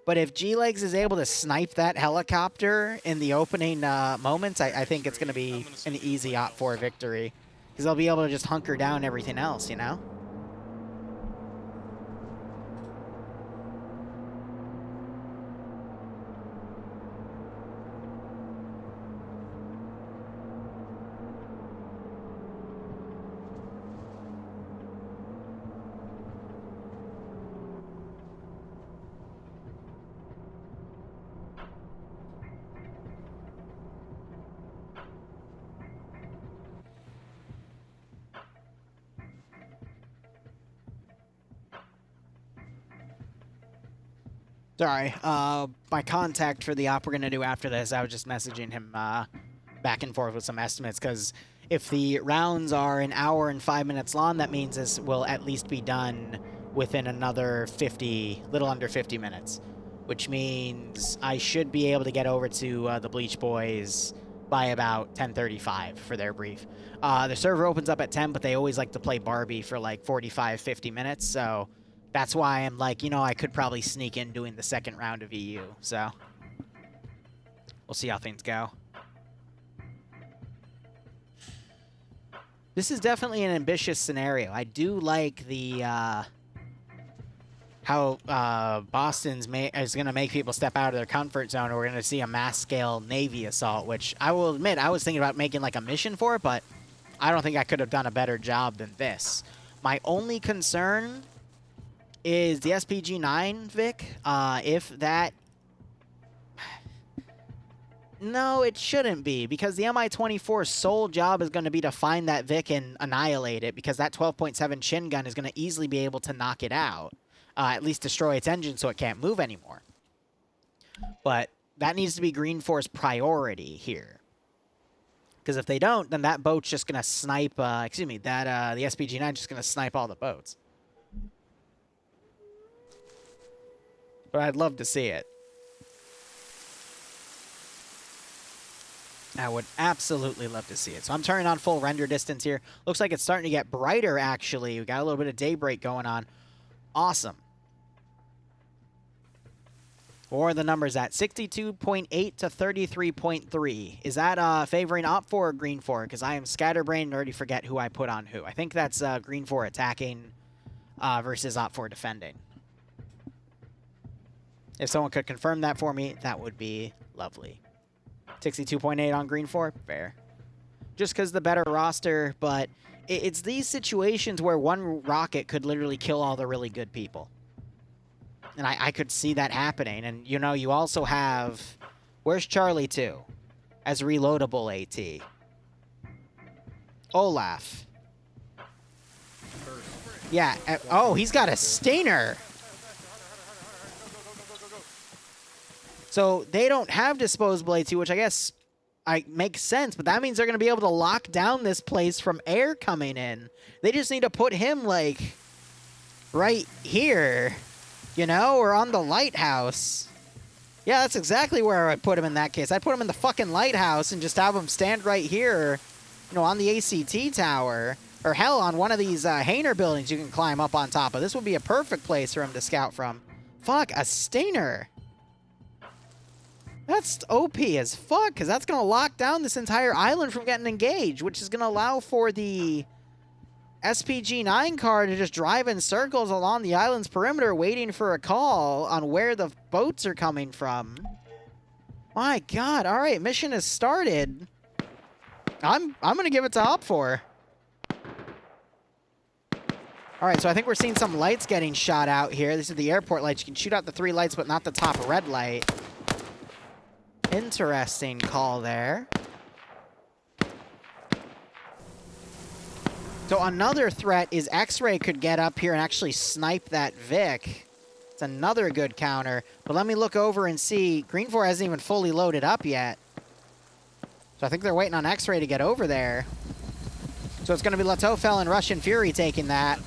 But if G-Legs is able to snipe that helicopter in the opening moments, I think it's going to be an easy Op 4 victory. Because they'll be able to just hunker down everything else, you know? Sorry, my contact for the op we're going to do after this, I was just messaging him back and forth with some estimates, because if the rounds are an hour and 5 minutes long, that means this will at least be done within another little under 50 minutes, which means I should be able to get over to the Bleach Boys by about 10:35 for their brief. The server opens up at 10, but they always like to play Barbie for like 45, 50 minutes, so that's why I'm like, you know, I could probably sneak in doing the second round of EU, so we'll see how things go. This is definitely an ambitious scenario. I do like the how Boston's is going to make people step out of their comfort zone, and we're going to see a mass-scale Navy assault, which I will admit, I was thinking about making like a mission for it, but I don't think I could have done a better job than this. My only concern is the SPG-9, Vic. If that... No, it shouldn't be, because the Mi-24's sole job is going to be to find that Vic and annihilate it, because that 12.7 chin gun is going to easily be able to knock it out. At least destroy its engine so it can't move anymore. But that needs to be Green 4's priority here. Because if they don't, then that boat's just going to snipe... the SPG-9 is just going to snipe all the boats. But I'd love to see it. I would absolutely love to see it. So I'm turning on full render distance here. Looks like it's starting to get brighter, actually. We got a little bit of daybreak going on. Awesome. What are the numbers at? 62.8 to 33.3. Is that favoring Op 4 or Green 4? Because I am scatterbrained and already forget who I put on who. I think that's Green 4 attacking versus Op 4 defending. If someone could confirm that for me, that would be lovely. 62.8 on green 4, fair. Just because the better roster, but it's these situations where one rocket could literally kill all the really good people. And I could see that happening. And, you know, you also have... Where's Charlie 2? As reloadable AT. Olaf. Yeah. Oh, he's got a Stinger. So they don't have disposable AT, which I guess makes sense. But that means they're going to be able to lock down this place from air coming in. They just need to put him, like, right here. You know, or on the lighthouse. Yeah, that's exactly where I'd put him in that case. I'd put him in the fucking lighthouse and just have him stand right here, you know, on the ACT tower. Or hell, on one of these Hainer buildings you can climb up on top of. This would be a perfect place for him to scout from. Fuck, a Stinger. That's OP as fuck, because that's going to lock down this entire island from getting engaged, which is going to allow for the SPG-9 car to just drive in circles along the island's perimeter waiting for a call on where the boats are coming from. My god, alright, mission has started. I'm going to give it to Op4. Alright, so I think we're seeing some lights getting shot out here. This is the airport lights. You can shoot out the 3 lights, but not the top red light. Interesting call there. So another threat is X-Ray could get up here and actually snipe that Vic. It's another good counter. But let me look over and see. Green 4 hasn't even fully loaded up yet. So I think they're waiting on X-Ray to get over there. So it's going to be Latofel and Russian Fury taking that.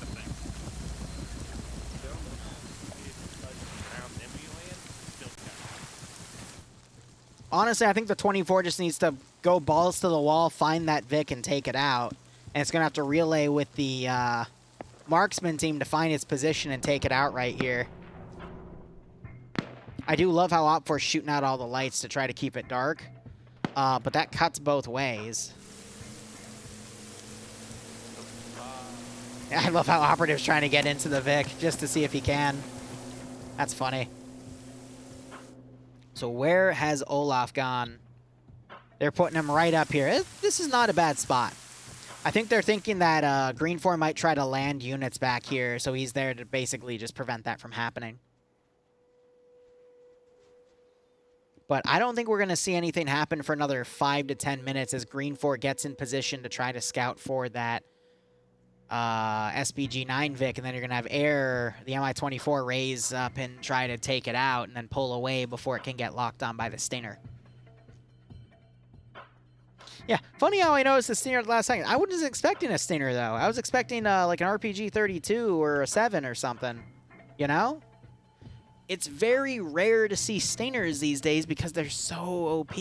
Honestly, I think the 24 just needs to go balls to the wall, find that Vic, and take it out. And it's going to have to relay with the marksman team to find its position and take it out right here. I do love how Op4's shooting out all the lights to try to keep it dark. But that cuts both ways. I love how Operative's trying to get into the Vic just to see if he can. That's funny. So where has Olaf gone? They're putting him right up here. This is not a bad spot. I think they're thinking that Green 4 might try to land units back here, so he's there to basically just prevent that from happening. But I don't think we're going to see anything happen for another 5 to 10 minutes as Green 4 gets in position to try to scout for that SPG-9 Vic, and then you're going to have Air, the Mi-24, raise up and try to take it out and then pull away before it can get locked on by the Stinger. Yeah, funny how I noticed the Stinger at the last second. I wasn't expecting a Stinger, though. I was expecting like an RPG-32 or a 7 or something, you know? It's very rare to see Stingers these days because they're so OP.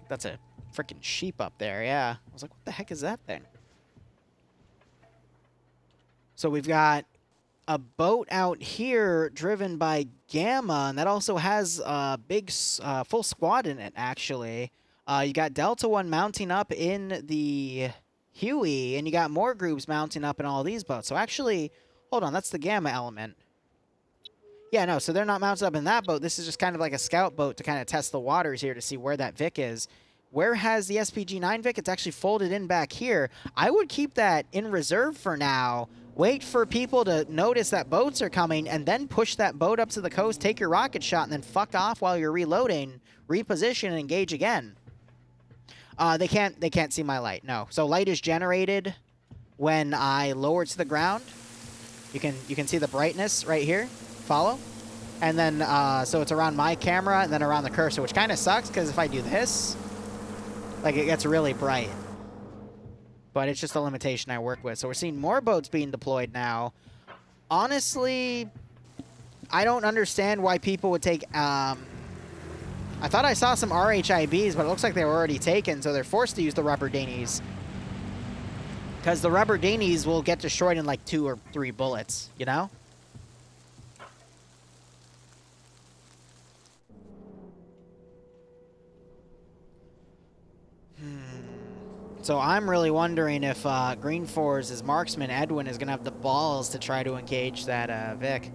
That's a freaking sheep up there, yeah. I was like, what the heck is that thing? So we've got a boat out here driven by Gamma, and that also has a big full squad in it, actually. You got Delta 1 mounting up in the Huey, and you got more groups mounting up in all these boats. So actually, hold on, that's the Gamma element. Yeah, no, so they're not mounted up in that boat. This is just kind of like a scout boat to kind of test the waters here to see where that Vic is. Where has the SPG-9 Vic? It's actually folded in back here. I would keep that in reserve for now. Wait for people to notice that boats are coming, and then push that boat up to the coast, take your rocket shot, and then fuck off while you're reloading, reposition, and engage again. They can't see my light, no. So light is generated when I lower it to the ground. You can see the brightness right here. Follow. And then, so it's around my camera and then around the cursor, which kind of sucks, because if I do this, like, it gets really bright. But it's just a limitation I work with. So we're seeing more boats being deployed now. Honestly, I don't understand why people would take... I thought I saw some RHIBs, but it looks like they were already taken, so they're forced to use the rubber dinghies. Because the rubber dinghies will get destroyed in like 2 or 3 bullets, you know? So I'm really wondering if Green Force's marksman, Edwin, is going to have the balls to try to engage that Vic.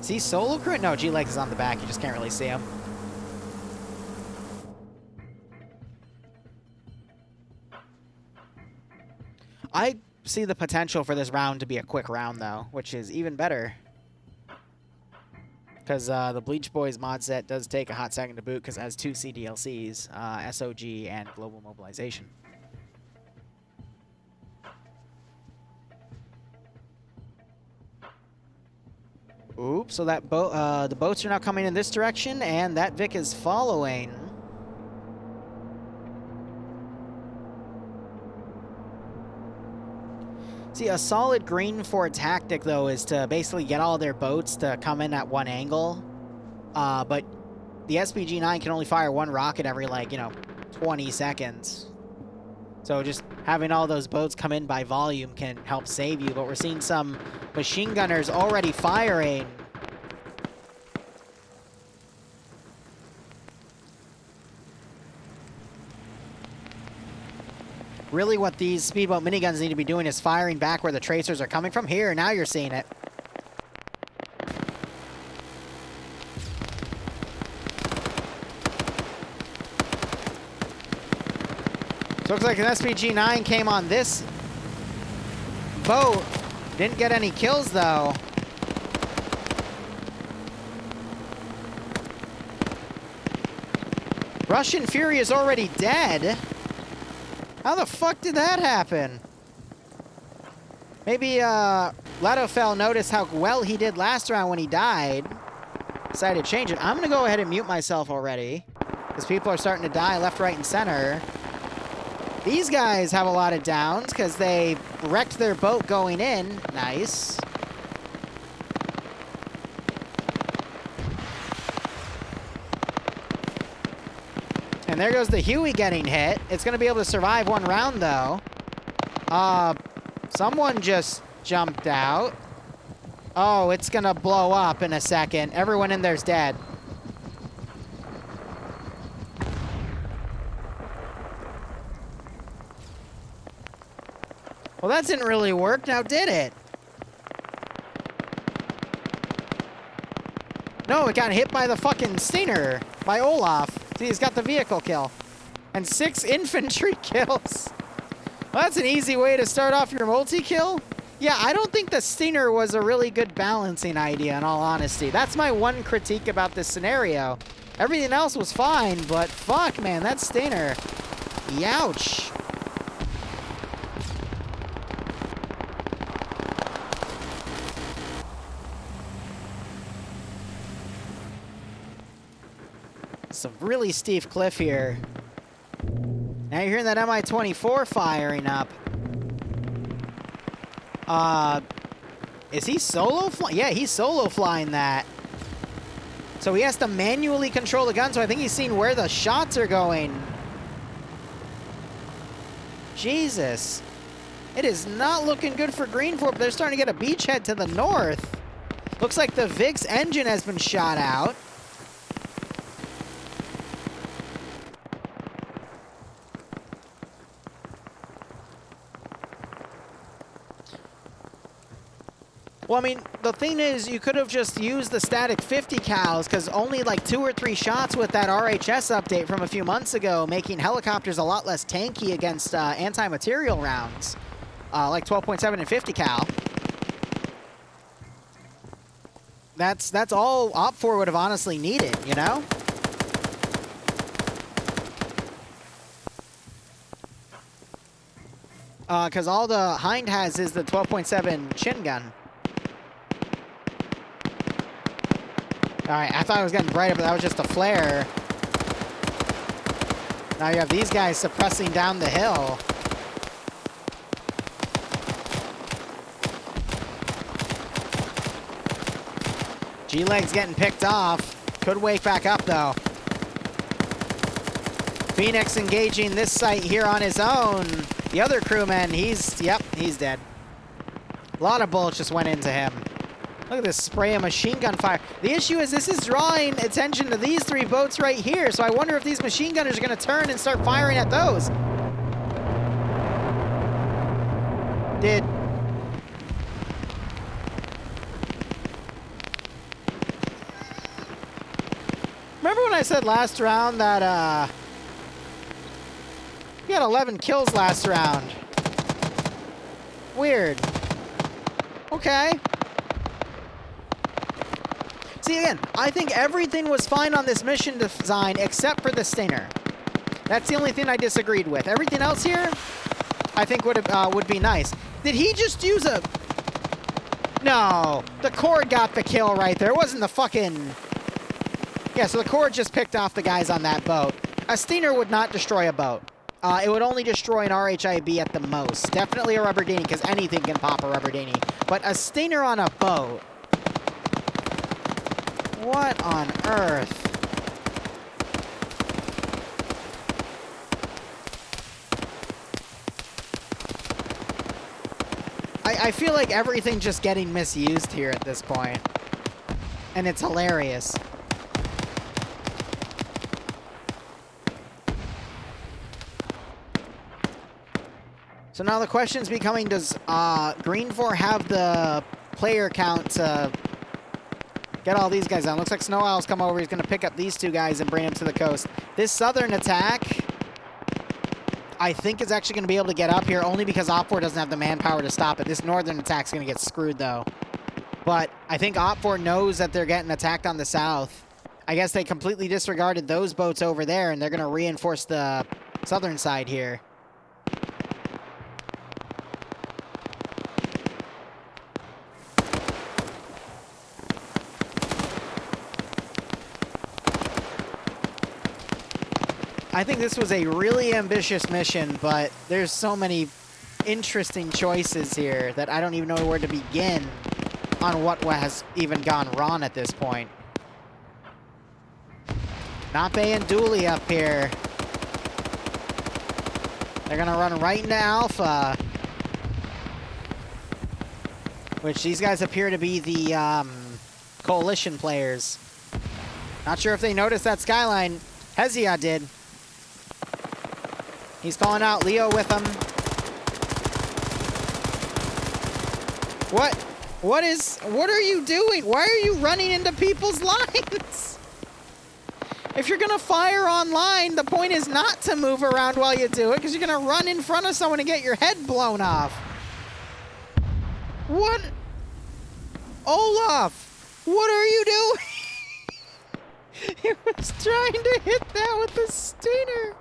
Is he solo crew? No, G-Legs is on the back. You just can't really see him. I see the potential for this round to be a quick round, though, which is even better. Because the Bleach Boys mod set does take a hot second to boot because it has 2 CDLCs, SOG and Global Mobilization. Oops, so that the boats are now coming in this direction, and that Vic is following. See, a solid Green Fort tactic, though, is to basically get all their boats to come in at one angle. But the SPG-9 can only fire 1 rocket every, like, 20 seconds. So just having all those boats come in by volume can help save you. But we're seeing some machine gunners already firing. Really what these speedboat miniguns need to be doing is firing back where the tracers are coming from. Here, now you're seeing it. So it looks like an SPG-9 came on this boat. Didn't get any kills, though. Russian Fury is already dead. How the fuck did that happen? Maybe Letofel noticed how well he did last round when he died. Decided to change it. I'm going to go ahead and mute myself already. Because people are starting to die left, right, and center. These guys have a lot of downs because they wrecked their boat going in. Nice. And there goes the Huey getting hit. It's going to be able to survive 1 round, though. Someone just jumped out. Oh, it's going to blow up in a second. Everyone in there's dead. Well, that didn't really work, now did it? No, it got hit by the fucking Stinger, by Olaf. See, he's got the vehicle kill. And 6 infantry kills. Well, that's an easy way to start off your multi-kill. Yeah, I don't think the Stinger was a really good balancing idea, in all honesty. That's my one critique about this scenario. Everything else was fine, but fuck, man, that Stinger. Youch. Some really steep cliff here. Now you're hearing that Mi-24 firing up. Is he solo flying? Yeah, he's solo flying that. So he has to manually control the gun, so I think he's seeing where the shots are going. Jesus. It is not looking good for Green Fort, but they're starting to get a beachhead to the north. Looks like the VIG's engine has been shot out. Well, I mean, the thing is, you could have just used the static 50 cals, because only like 2 or 3 shots with that RHS update from a few months ago, making helicopters a lot less tanky against anti-material rounds, like 12.7 and 50 cal. That's all OPFOR would have honestly needed, you know? Because all the Hind has is the 12.7 chin gun. Alright, I thought it was getting brighter, but that was just a flare. Now you have these guys suppressing down the hill. G-Leg's getting picked off. Could wake back up, though. Phoenix engaging this site here on his own. The other crewman, he's dead. A lot of bullets just went into him. Look at this spray of machine gun fire. The issue is this is drawing attention to these 3 boats right here, so I wonder if these machine gunners are going to turn and start firing at those. Did... Remember when I said last round that, he had 11 kills last round? Weird. Okay. See, again, I think everything was fine on this mission design except for the Stinger. That's the only thing I disagreed with. Everything else here, I think would be nice. Did he just use a... No. The Cord got the kill right there. It wasn't the fucking... Yeah, so the Cord just picked off the guys on that boat. A Stinger would not destroy a boat. It would only destroy an RHIB at the most. Definitely a rubber dinghy, because anything can pop a rubber dinghy. But a Stinger on a boat... What on earth? I feel like everything's just getting misused here at this point. And it's hilarious. So now the question's becoming, does Green 4 have the player count to get all these guys on? Looks like Snow Owl's come over. He's going to pick up these two guys and bring them to the coast. This southern attack, I think, is actually going to be able to get up here only because Op4 doesn't have the manpower to stop it. This northern attack's going to get screwed, though. But I think Op4 knows that they're getting attacked on the south. I guess they completely disregarded those boats over there, and they're going to reinforce the southern side here. I think this was a really ambitious mission, but there's so many interesting choices here that I don't even know where to begin on what has even gone wrong at this point. Nape and Dooley up here. They're gonna run right into Alpha. Which these guys appear to be the coalition players. Not sure if they noticed that skyline. Hezia did. He's calling out Leo with him. What? What are you doing? Why are you running into people's lines? If you're gonna fire online, the point is not to move around while you do it, because you're gonna run in front of someone and get your head blown off. What? Olaf, what are you doing? He was trying to hit that with the Stinger.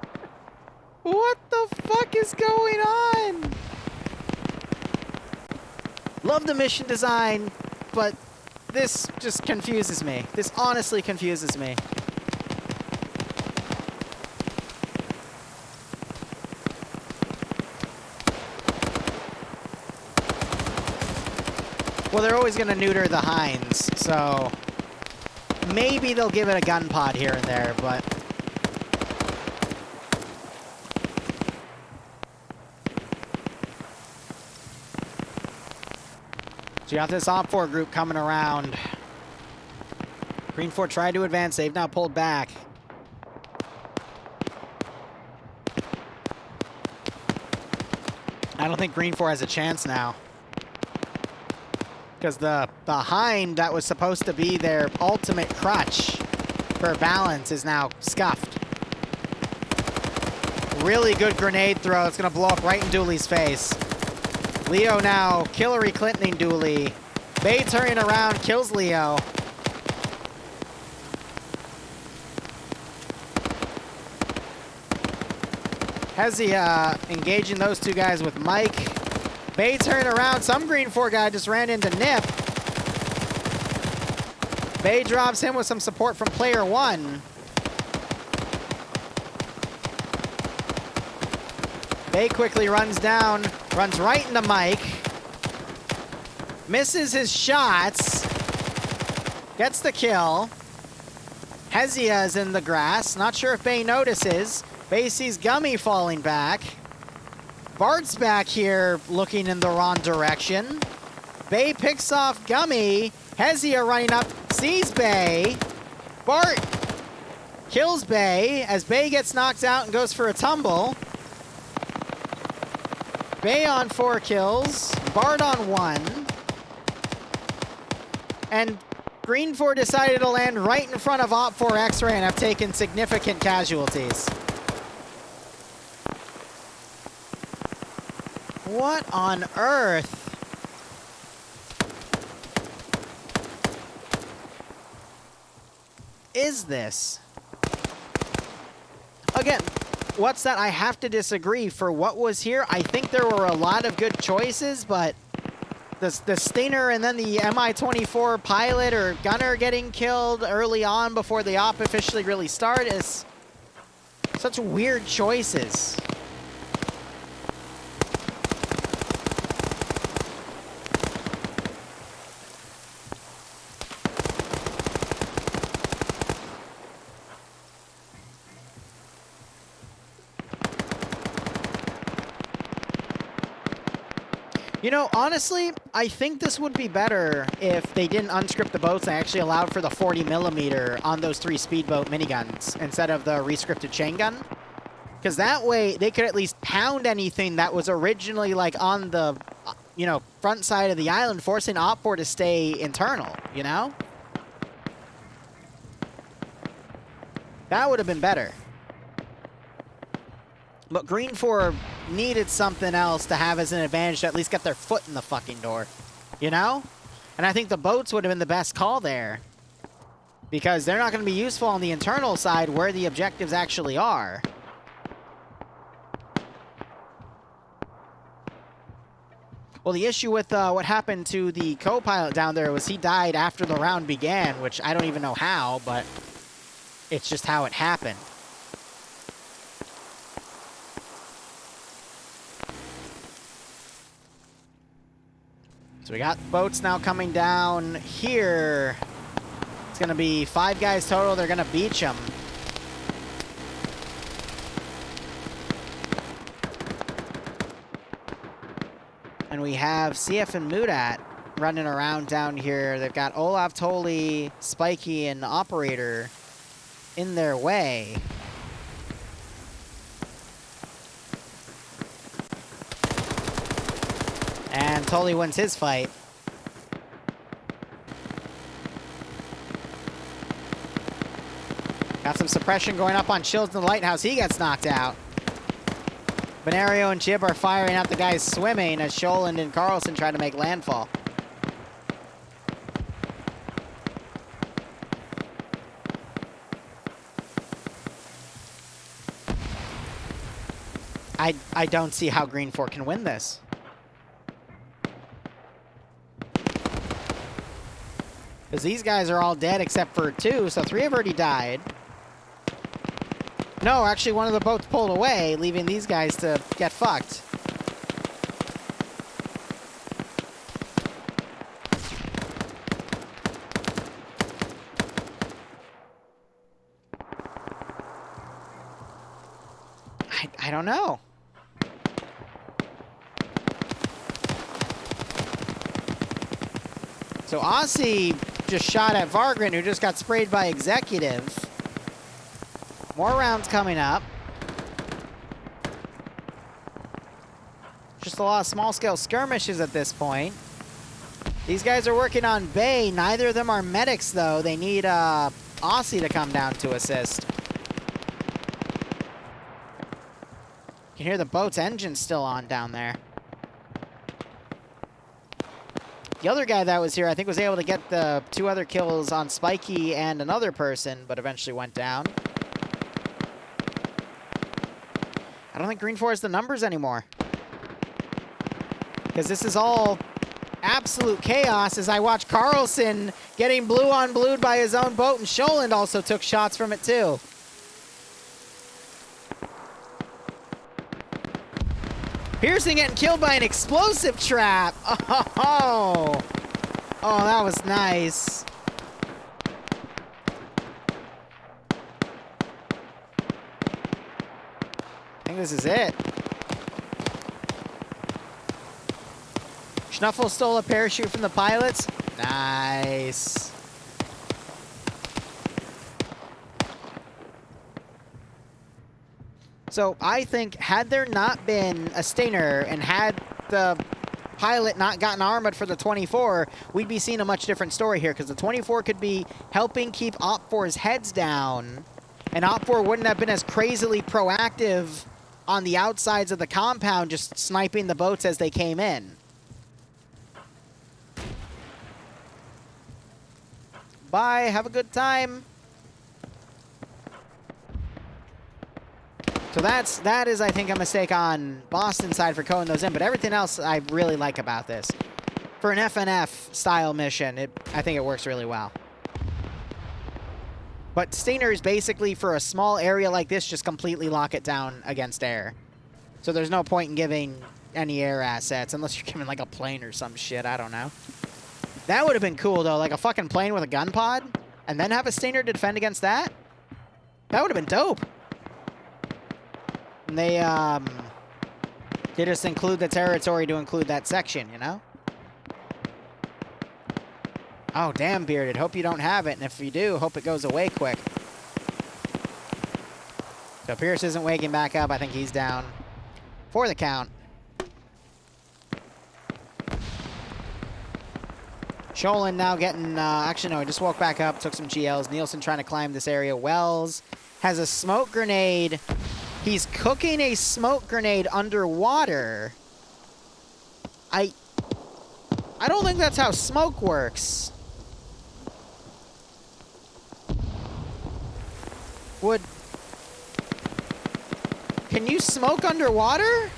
What the fuck is going on? Love the mission design, but this just confuses me. This honestly confuses me. Well, they're always going to neuter the Hinds, so maybe they'll give it a gun pod here and there, but... So you got this Op4 group coming around. Green 4 tried to advance. They've now pulled back. I don't think Green 4 has a chance now. Because the Hind that was supposed to be their ultimate crutch for balance is now scuffed. Really good grenade throw. It's going to blow up right in Dooley's face. Leo now Hillary Clintoning Dooley. Bay turning around, kills Leo. Hezia engaging those two guys with Mike. Bay turning around. Some Green 4 guy just ran into Nip. Bay drops him with some support from player 1. Bay quickly runs down, runs right into Mike. Misses his shots. Gets the kill. Hezia is in the grass. Not sure if Bay notices. Bay sees Gummy falling back. Bart's back here looking in the wrong direction. Bay picks off Gummy. Hezia running up, sees Bay. Bart kills Bay as Bay gets knocked out and goes for a tumble. Bay on 4 kills, Bard on 1, and Green 4 decided to land right in front of Op 4 X-Ray and have taken significant casualties. What on earth? Is this? Again, what's that? I have to disagree. For what was here, I think there were a lot of good choices, but the Stinger and then the Mi-24 pilot or gunner getting killed early on before the op officially really started is such weird choices. You know, honestly, I think this would be better if they didn't unscript the boats and actually allowed for the 40mm on those 3 speedboat miniguns instead of the rescripted chain gun. Because that way, they could at least pound anything that was originally, like, on the, you know, front side of the island, forcing Op 4 to stay internal, you know? That would have been better. But Green 4 needed something else to have as an advantage to at least get their foot in the fucking door, you know? And I think the boats would have been the best call there. Because they're not going to be useful on the internal side where the objectives actually are. Well, the issue with what happened to the co-pilot down there was he died after the round began, which I don't even know how, but it's just how it happened. So we got boats now coming down here. It's going to be 5 guys total. They're going to beach them. And we have CF and Mudat running around down here. They've got Olaf, Tolly, Spiky, and Operator in their way. And Tolly wins his fight. Got some suppression going up on Shields in the lighthouse. He gets knocked out. Benario and Jib are firing at the guys swimming as Sholand and Carlson try to make landfall. I don't see how Green 4 can win this. Because these guys are all dead except for 2, so 3 have already died. No, actually one of the boats pulled away, leaving these guys to get fucked. I don't know. So Aussie just shot at Vargren, who just got sprayed by Executive. More rounds coming up. Just a lot of small-scale skirmishes at this point. These guys are working on Bay. Neither of them are medics, though. They need Aussie to come down to assist. You can hear the boat's engine still on down there. The other guy that was here, I think, was able to get the 2 other kills on Spiky and another person, but eventually went down. I don't think Green 4 has the numbers anymore. Because this is all absolute chaos as I watch Carlson getting blue on blued by his own boat, and Sholand also took shots from it too. Pearson getting killed by an explosive trap. Oh, that was nice. I think this is it. Schnuffle stole a parachute from the pilots. Nice. So I think had there not been a stinger and had the pilot not gotten armored for the 24, we'd be seeing a much different story here, because the 24 could be helping keep Op4's heads down, and Op4 wouldn't have been as crazily proactive on the outsides of the compound, just sniping the boats as they came in. Bye, have a good time. So that is, I think, a mistake on Boston's side for calling those in, but everything else I really like about this. For an FNF style mission, I think it works really well. But Stingers basically, for a small area like this, just completely lock it down against air. So there's no point in giving any air assets, unless you're giving like a plane or some shit, I don't know. That would have been cool though, like a fucking plane with a gun pod, and then have a Stinger to defend against that? That would have been dope. And they just include the territory to include that section, you know? Oh, damn, Bearded. Hope you don't have it, and if you do, hope it goes away quick. So Pierce isn't waking back up. I think he's down for the count. Sholin now getting, actually no, he just woke back up, took some GLs. Nielsen trying to climb this area. Wells has a smoke grenade. He's cooking a smoke grenade underwater. I don't think that's how smoke works. Can you smoke underwater?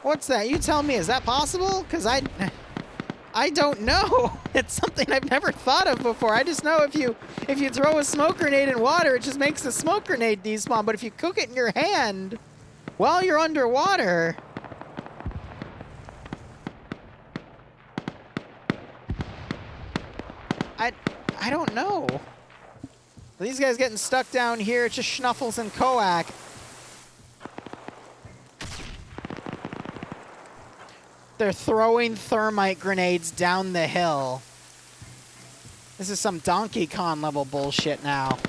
What's that? You tell me, is that possible? Because I don't know. It's something I've never thought of before. I just know if you throw a smoke grenade in water, it just makes the smoke grenade despawn. But if you cook it in your hand while you're underwater, I don't know. These guys getting stuck down here. It's just Schnuffles and Koak. They're throwing thermite grenades down the hill. This is some Donkey Kong level bullshit now.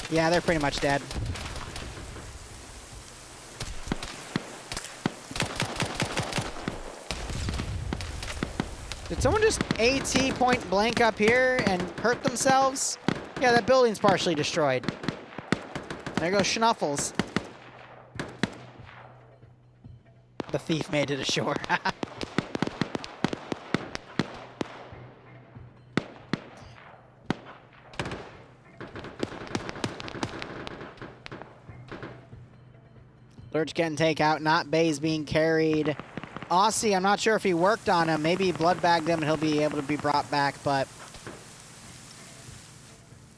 Yeah, they're pretty much dead. Did someone just AT point blank up here and hurt themselves? Yeah, that building's partially destroyed. There goes Schnuffles. The thief made it ashore. Lurch getting takeout, not Bays being carried. Aussie, I'm not sure if he worked on him. Maybe he blood bagged him and he'll be able to be brought back, but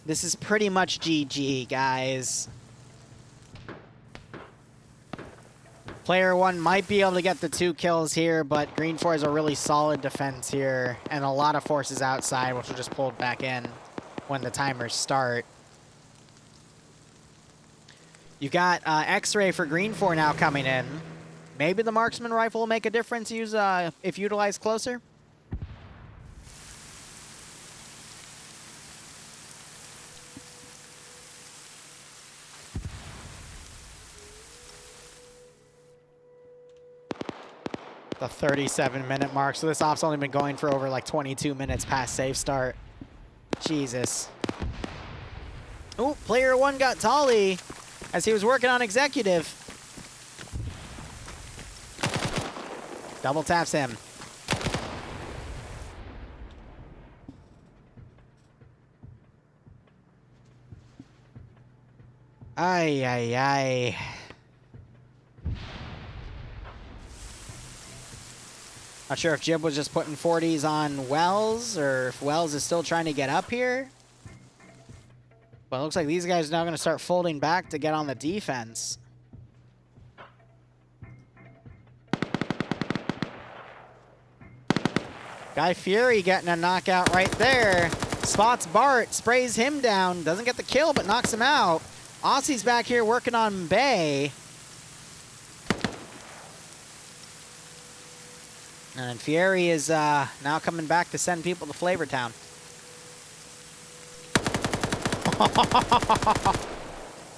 this is pretty much GG, guys. Player 1 might be able to get the 2 kills here, but Green 4 has a really solid defense here and a lot of forces outside, which will just pull back in when the timers start. You've got X-Ray for Green 4 now coming in. Maybe the marksman rifle will make a difference if utilized closer. The 37-minute mark. So this off's only been going for over like 22 minutes past safe start. Jesus. Oh, player 1 got Tolly as he was working on executive. Double taps him. Ay, ay, ay. Not sure if Jib was just putting 40s on Wells or if Wells is still trying to get up here. But it looks like these guys are now going to start folding back to get on the defense. Guy Fury getting a knockout right there. Spots Bart, sprays him down. Doesn't get the kill, but knocks him out. Aussie's back here working on Bay. And Fieri is now coming back to send people to Flavortown.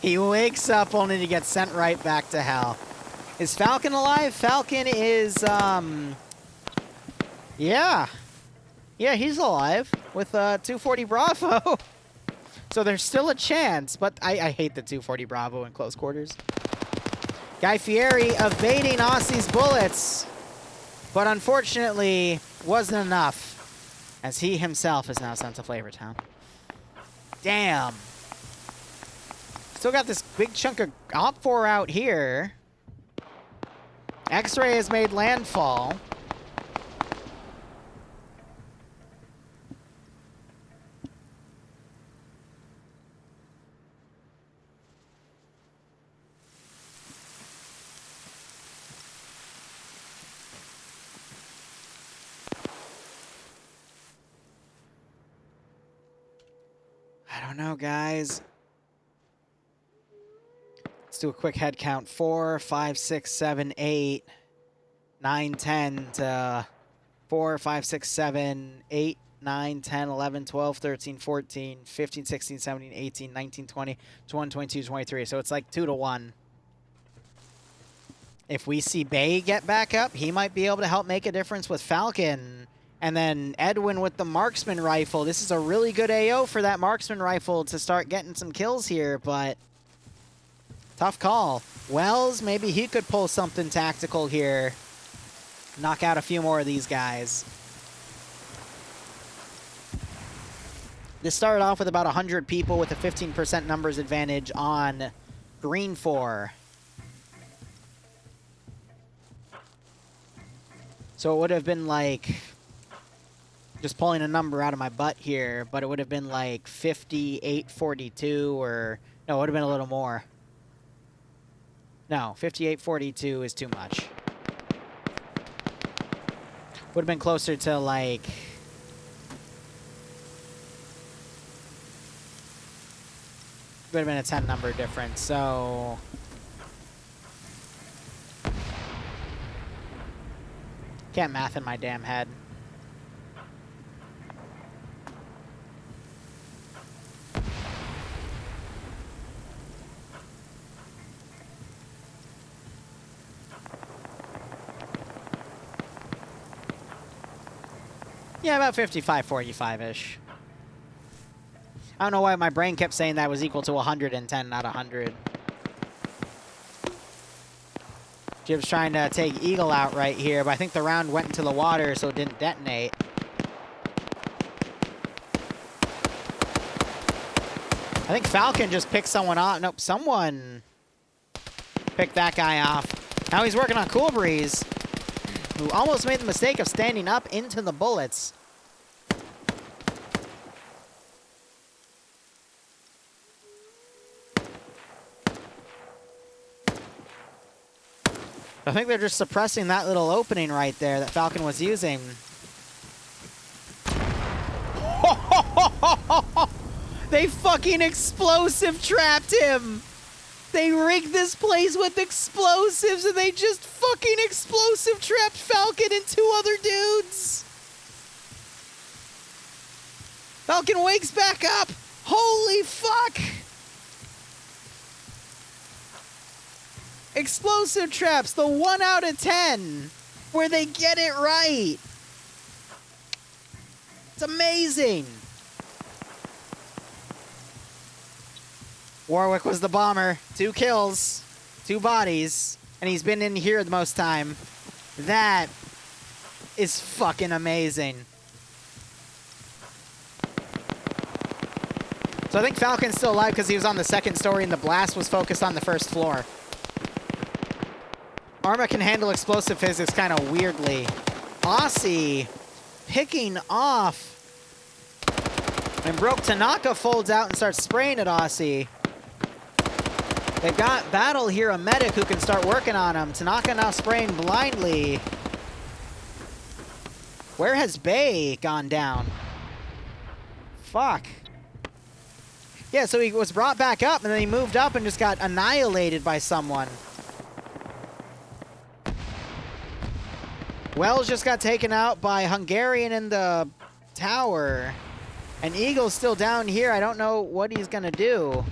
He wakes up only to get sent right back to hell. Is Falcon alive? Falcon is, yeah. Yeah, he's alive with 240 Bravo. So there's still a chance, but I hate the 240 Bravo in close quarters. Guy Fieri evading Aussie's bullets, but unfortunately wasn't enough, as he himself is now sent to Flavortown. Damn. Still got this big chunk of OP4 out here. X-Ray has made landfall. I don't know, guys. Let's do a quick head count. 4, 5, 6, 7, 8, 9, 10 to 4, 5, 6, 7, 8, 9, 10, 11, 12, 13, 14, 15, 16, 17, 18, 19, 20, 21, 22, 23. So it's like 2 to 1. If we see Bay get back up, he might be able to help make a difference with Falcon. And then Edwin with the marksman rifle. This is a really good AO for that marksman rifle to start getting some kills here, but tough call. Wells, maybe he could pull something tactical here. Knock out a few more of these guys. This started off with about 100 people with a 15% numbers advantage on Green 4. So it would have been like, just pulling a number out of my butt here, but it would have been like 58-42 or, no, it would have been a little more. No, 58-42 is too much. Would have been closer to like, would have been a 10 number difference, so can't math in my damn head. Yeah, about 55-45-ish. I don't know why my brain kept saying that was equal to 110, not 100. Jib's trying to take Eagle out right here, but I think the round went into the water, so it didn't detonate. I think Falcon just picked someone off. Nope, someone picked that guy off. Now he's working on Cool Breeze, who almost made the mistake of standing up into the bullets. I think they're just suppressing that little opening right there that Falcon was using. They fucking explosive trapped him! They rigged this place with explosives and they just fucking explosive trapped Falcon and 2 other dudes! Falcon wakes back up! Holy fuck! Explosive traps, the 1 out of 10, where they get it right. It's amazing. Warwick was the bomber. 2 kills, 2 bodies, and he's been in here the most time. That is fucking amazing. So I think Falcon's still alive because he was on the 2nd story and the blast was focused on the 1st floor. Arma can handle explosive physics kind of weirdly. Aussie picking off. And Broke Tanaka folds out and starts spraying at Aussie. They've got Battle here, a medic who can start working on him. Tanaka now spraying blindly. Where has Bay gone down? Fuck. Yeah, so he was brought back up and then he moved up and just got annihilated by someone. Wells just got taken out by Hungarian in the tower. And Eagle's still down here. I don't know what he's gonna do.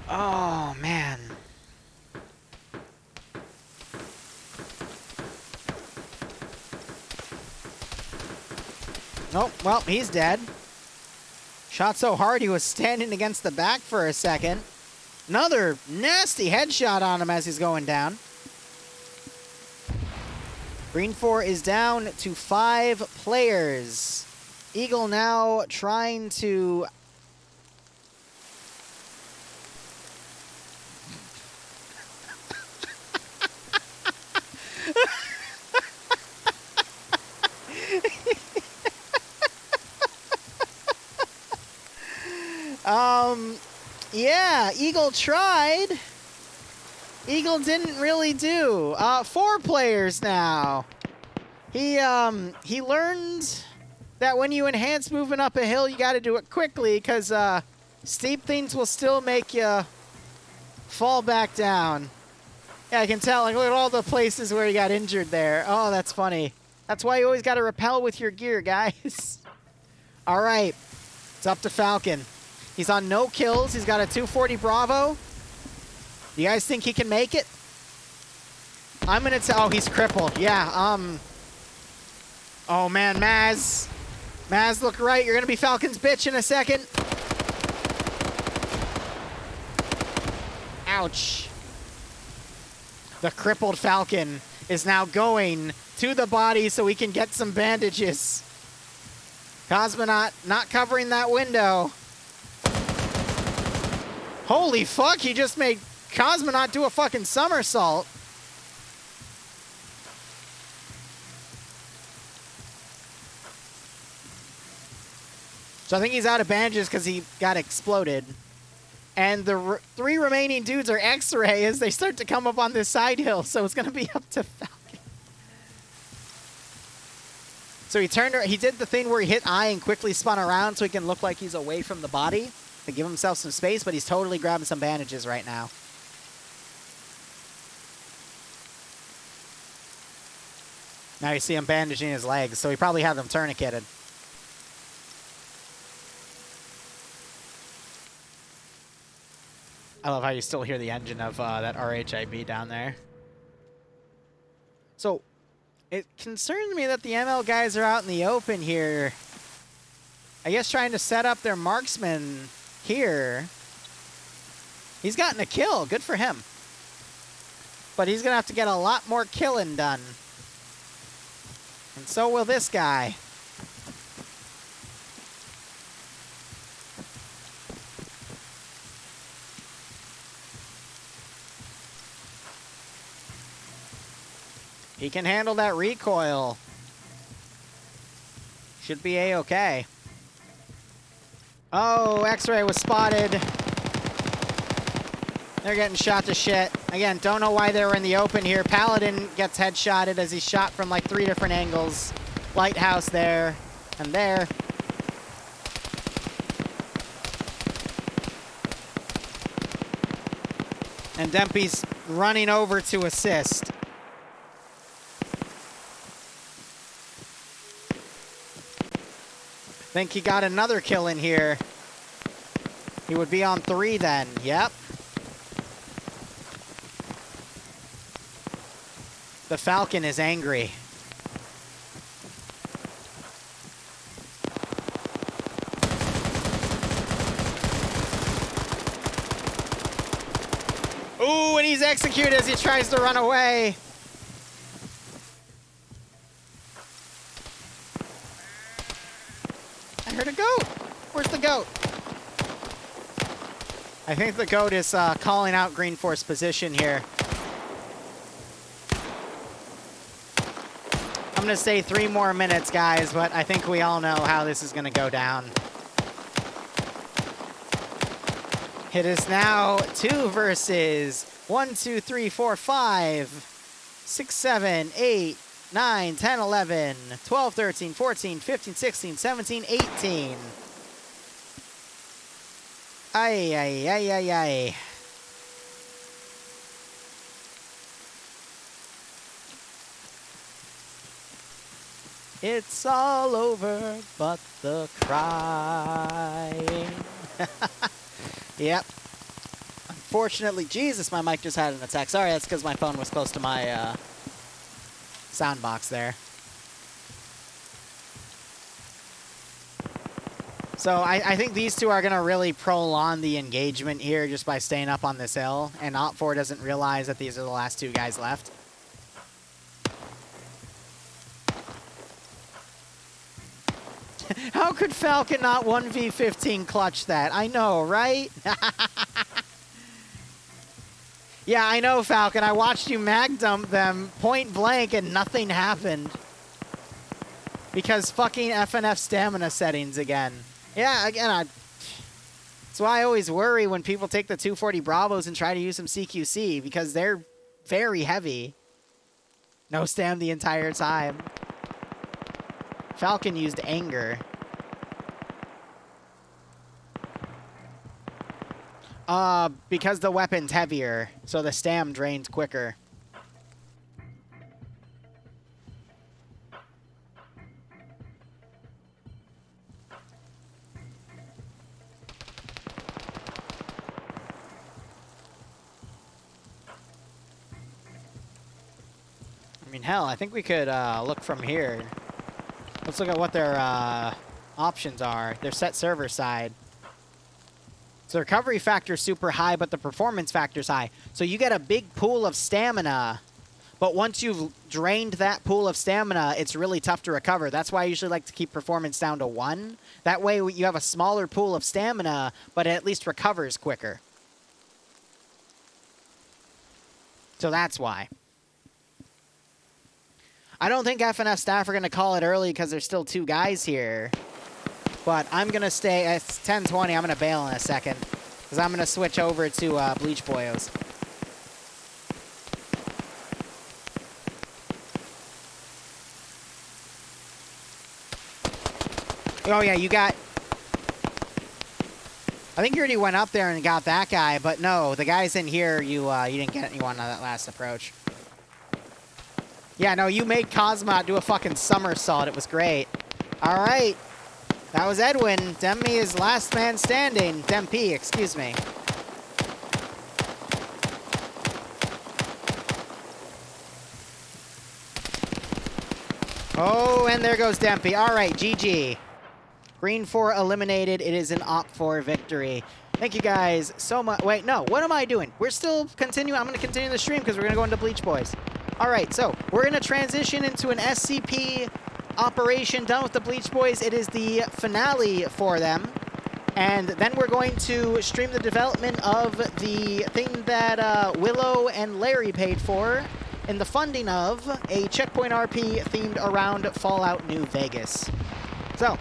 Oh, man. Oh, well, he's dead. Shot so hard he was standing against the back for a second. Another nasty headshot on him as he's going down. Green 4 is down to 5 players. Eagle now trying to... Yeah, Eagle tried. Eagle didn't really do. 4 players now. He learned that when you enhance moving up a hill, you got to do it quickly because steep things will still make you fall back down. Yeah, I can tell. Like, look at all the places where he got injured there. Oh, that's funny. That's why you always got to rappel with your gear, guys. All right. It's up to Falcon. He's on no kills. He's got a 240 Bravo. Do you guys think he can make it? I'm going to tell... Oh, he's crippled. Yeah, Oh, man, Maz. Maz, look right. You're going to be Falcon's bitch in a second. Ouch. The crippled Falcon is now going to the body so we can get some bandages. Cosmonaut not covering that window. Holy fuck, he just made Cosmonaut do a fucking somersault. So I think he's out of bandages because he got exploded. And the 3 remaining dudes are X-ray as they start to come up on this side hill, so it's going to be up to Falcon. So he did the thing where he hit I and quickly spun around so he can look like he's away from the body to give himself some space, but he's totally grabbing some bandages right now. Now you see him bandaging his legs, so he probably had them tourniqueted. I love how you still hear the engine of that RHIB down there. So, it concerns me that the ML guys are out in the open here. I guess trying to set up their marksman here. He's gotten a kill. Good for him. But he's going to have to get a lot more killing done. And so will this guy. He can handle that recoil. Should be A-okay. Oh, X-ray was spotted. They're getting shot to shit. Again, don't know why they were in the open here. Paladin gets headshotted as he's shot from like 3 different angles. Lighthouse there and there. And Dempy's running over to assist. Think he got another kill in here. He would be on 3 then. Yep. The Falcon is angry. Ooh, and he's executed as he tries to run away. I heard a goat. Where's the goat? I think the goat is calling out Green Force position here. I'm going to say 3 more minutes, guys, but I think we all know how this is going to go down. It is now 2 versus 1, 2, 3, 4, 5, 6, 7, 8, 9, 10, 11, 12, 13, 14, 15, 16, 17, 18. Ay, ay, ay, ay, ay. It's all over but the crying. Yep. Unfortunately, Jesus, my mic just had an attack. Sorry, that's because my phone was close to my sound box there. So I think these two are going to really prolong the engagement here just by staying up on this hill. And Op4 doesn't realize that these are the last two guys left. How could Falcon not 1v15 clutch that? I know, right? Yeah, I know, Falcon. I watched you mag dump them point blank and nothing happened. Because fucking FNF stamina settings again. Yeah, again, that's why I always worry when people take the 240 Bravos and try to use them CQC, because they're very heavy. No stam the entire time. Falcon used anger. Because the weapon's heavier, so the stam drains quicker. I mean, hell, I think we could look from here. Let's look at what their options are. Their set server side. So the recovery factor is super high, but the performance factor is high. So you get a big pool of stamina, but once you've drained that pool of stamina, it's really tough to recover. That's why I usually like to keep performance down to 1. That way you have a smaller pool of stamina, but it at least recovers quicker. So that's why. I don't think FNF staff are going to call it early because there's still 2 guys here. But I'm going to stay at 10:20. I'm going to bail in a second. Because I'm going to switch over to Bleach Boyos. Oh, yeah, you got... I think you already went up there and got that guy. But no, the guys in here, you didn't get anyone on that last approach. Yeah, no, you made Cosmot do a fucking somersault. It was great. All right. That was Edwin. Demi is last man standing. Demp, excuse me. Oh, and there goes Dempy. All right, GG. Green 4 eliminated. It is an Op4 victory. Thank you guys so much. Wait, no, what am I doing? We're still continuing. I'm going to continue the stream because we're going to go into Bleach Boys. All right, so we're going to transition into an SCP operation done with the Bleach Boys. It is the finale for them. And then we're going to stream the development of the thing that Willow and Larry paid for in the funding of a Checkpoint RP themed around Fallout New Vegas. So,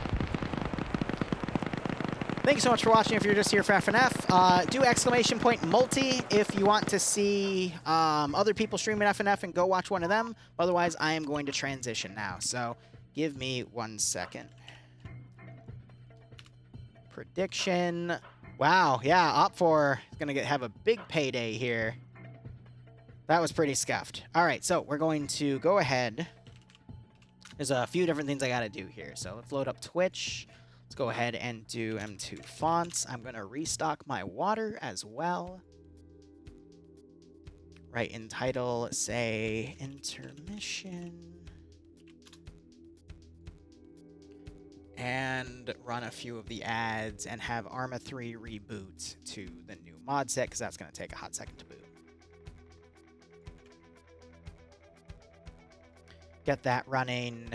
thank you so much for watching if you're just here for FNF. Do !multi if you want to see other people streaming FNF and go watch one of them. Otherwise, I am going to transition now. So, give me 1 second. Prediction. Wow, yeah, Op4 is going to have a big payday here. That was pretty scuffed. All right, so we're going to go ahead. There's a few different things I got to do here. So let's load up Twitch. Let's go ahead and do M2 fonts. I'm going to restock my water as well. Right, in title, say intermission. And run a few of the ads and have Arma 3 reboot to the new mod set, because that's going to take a hot second to boot. Get that running.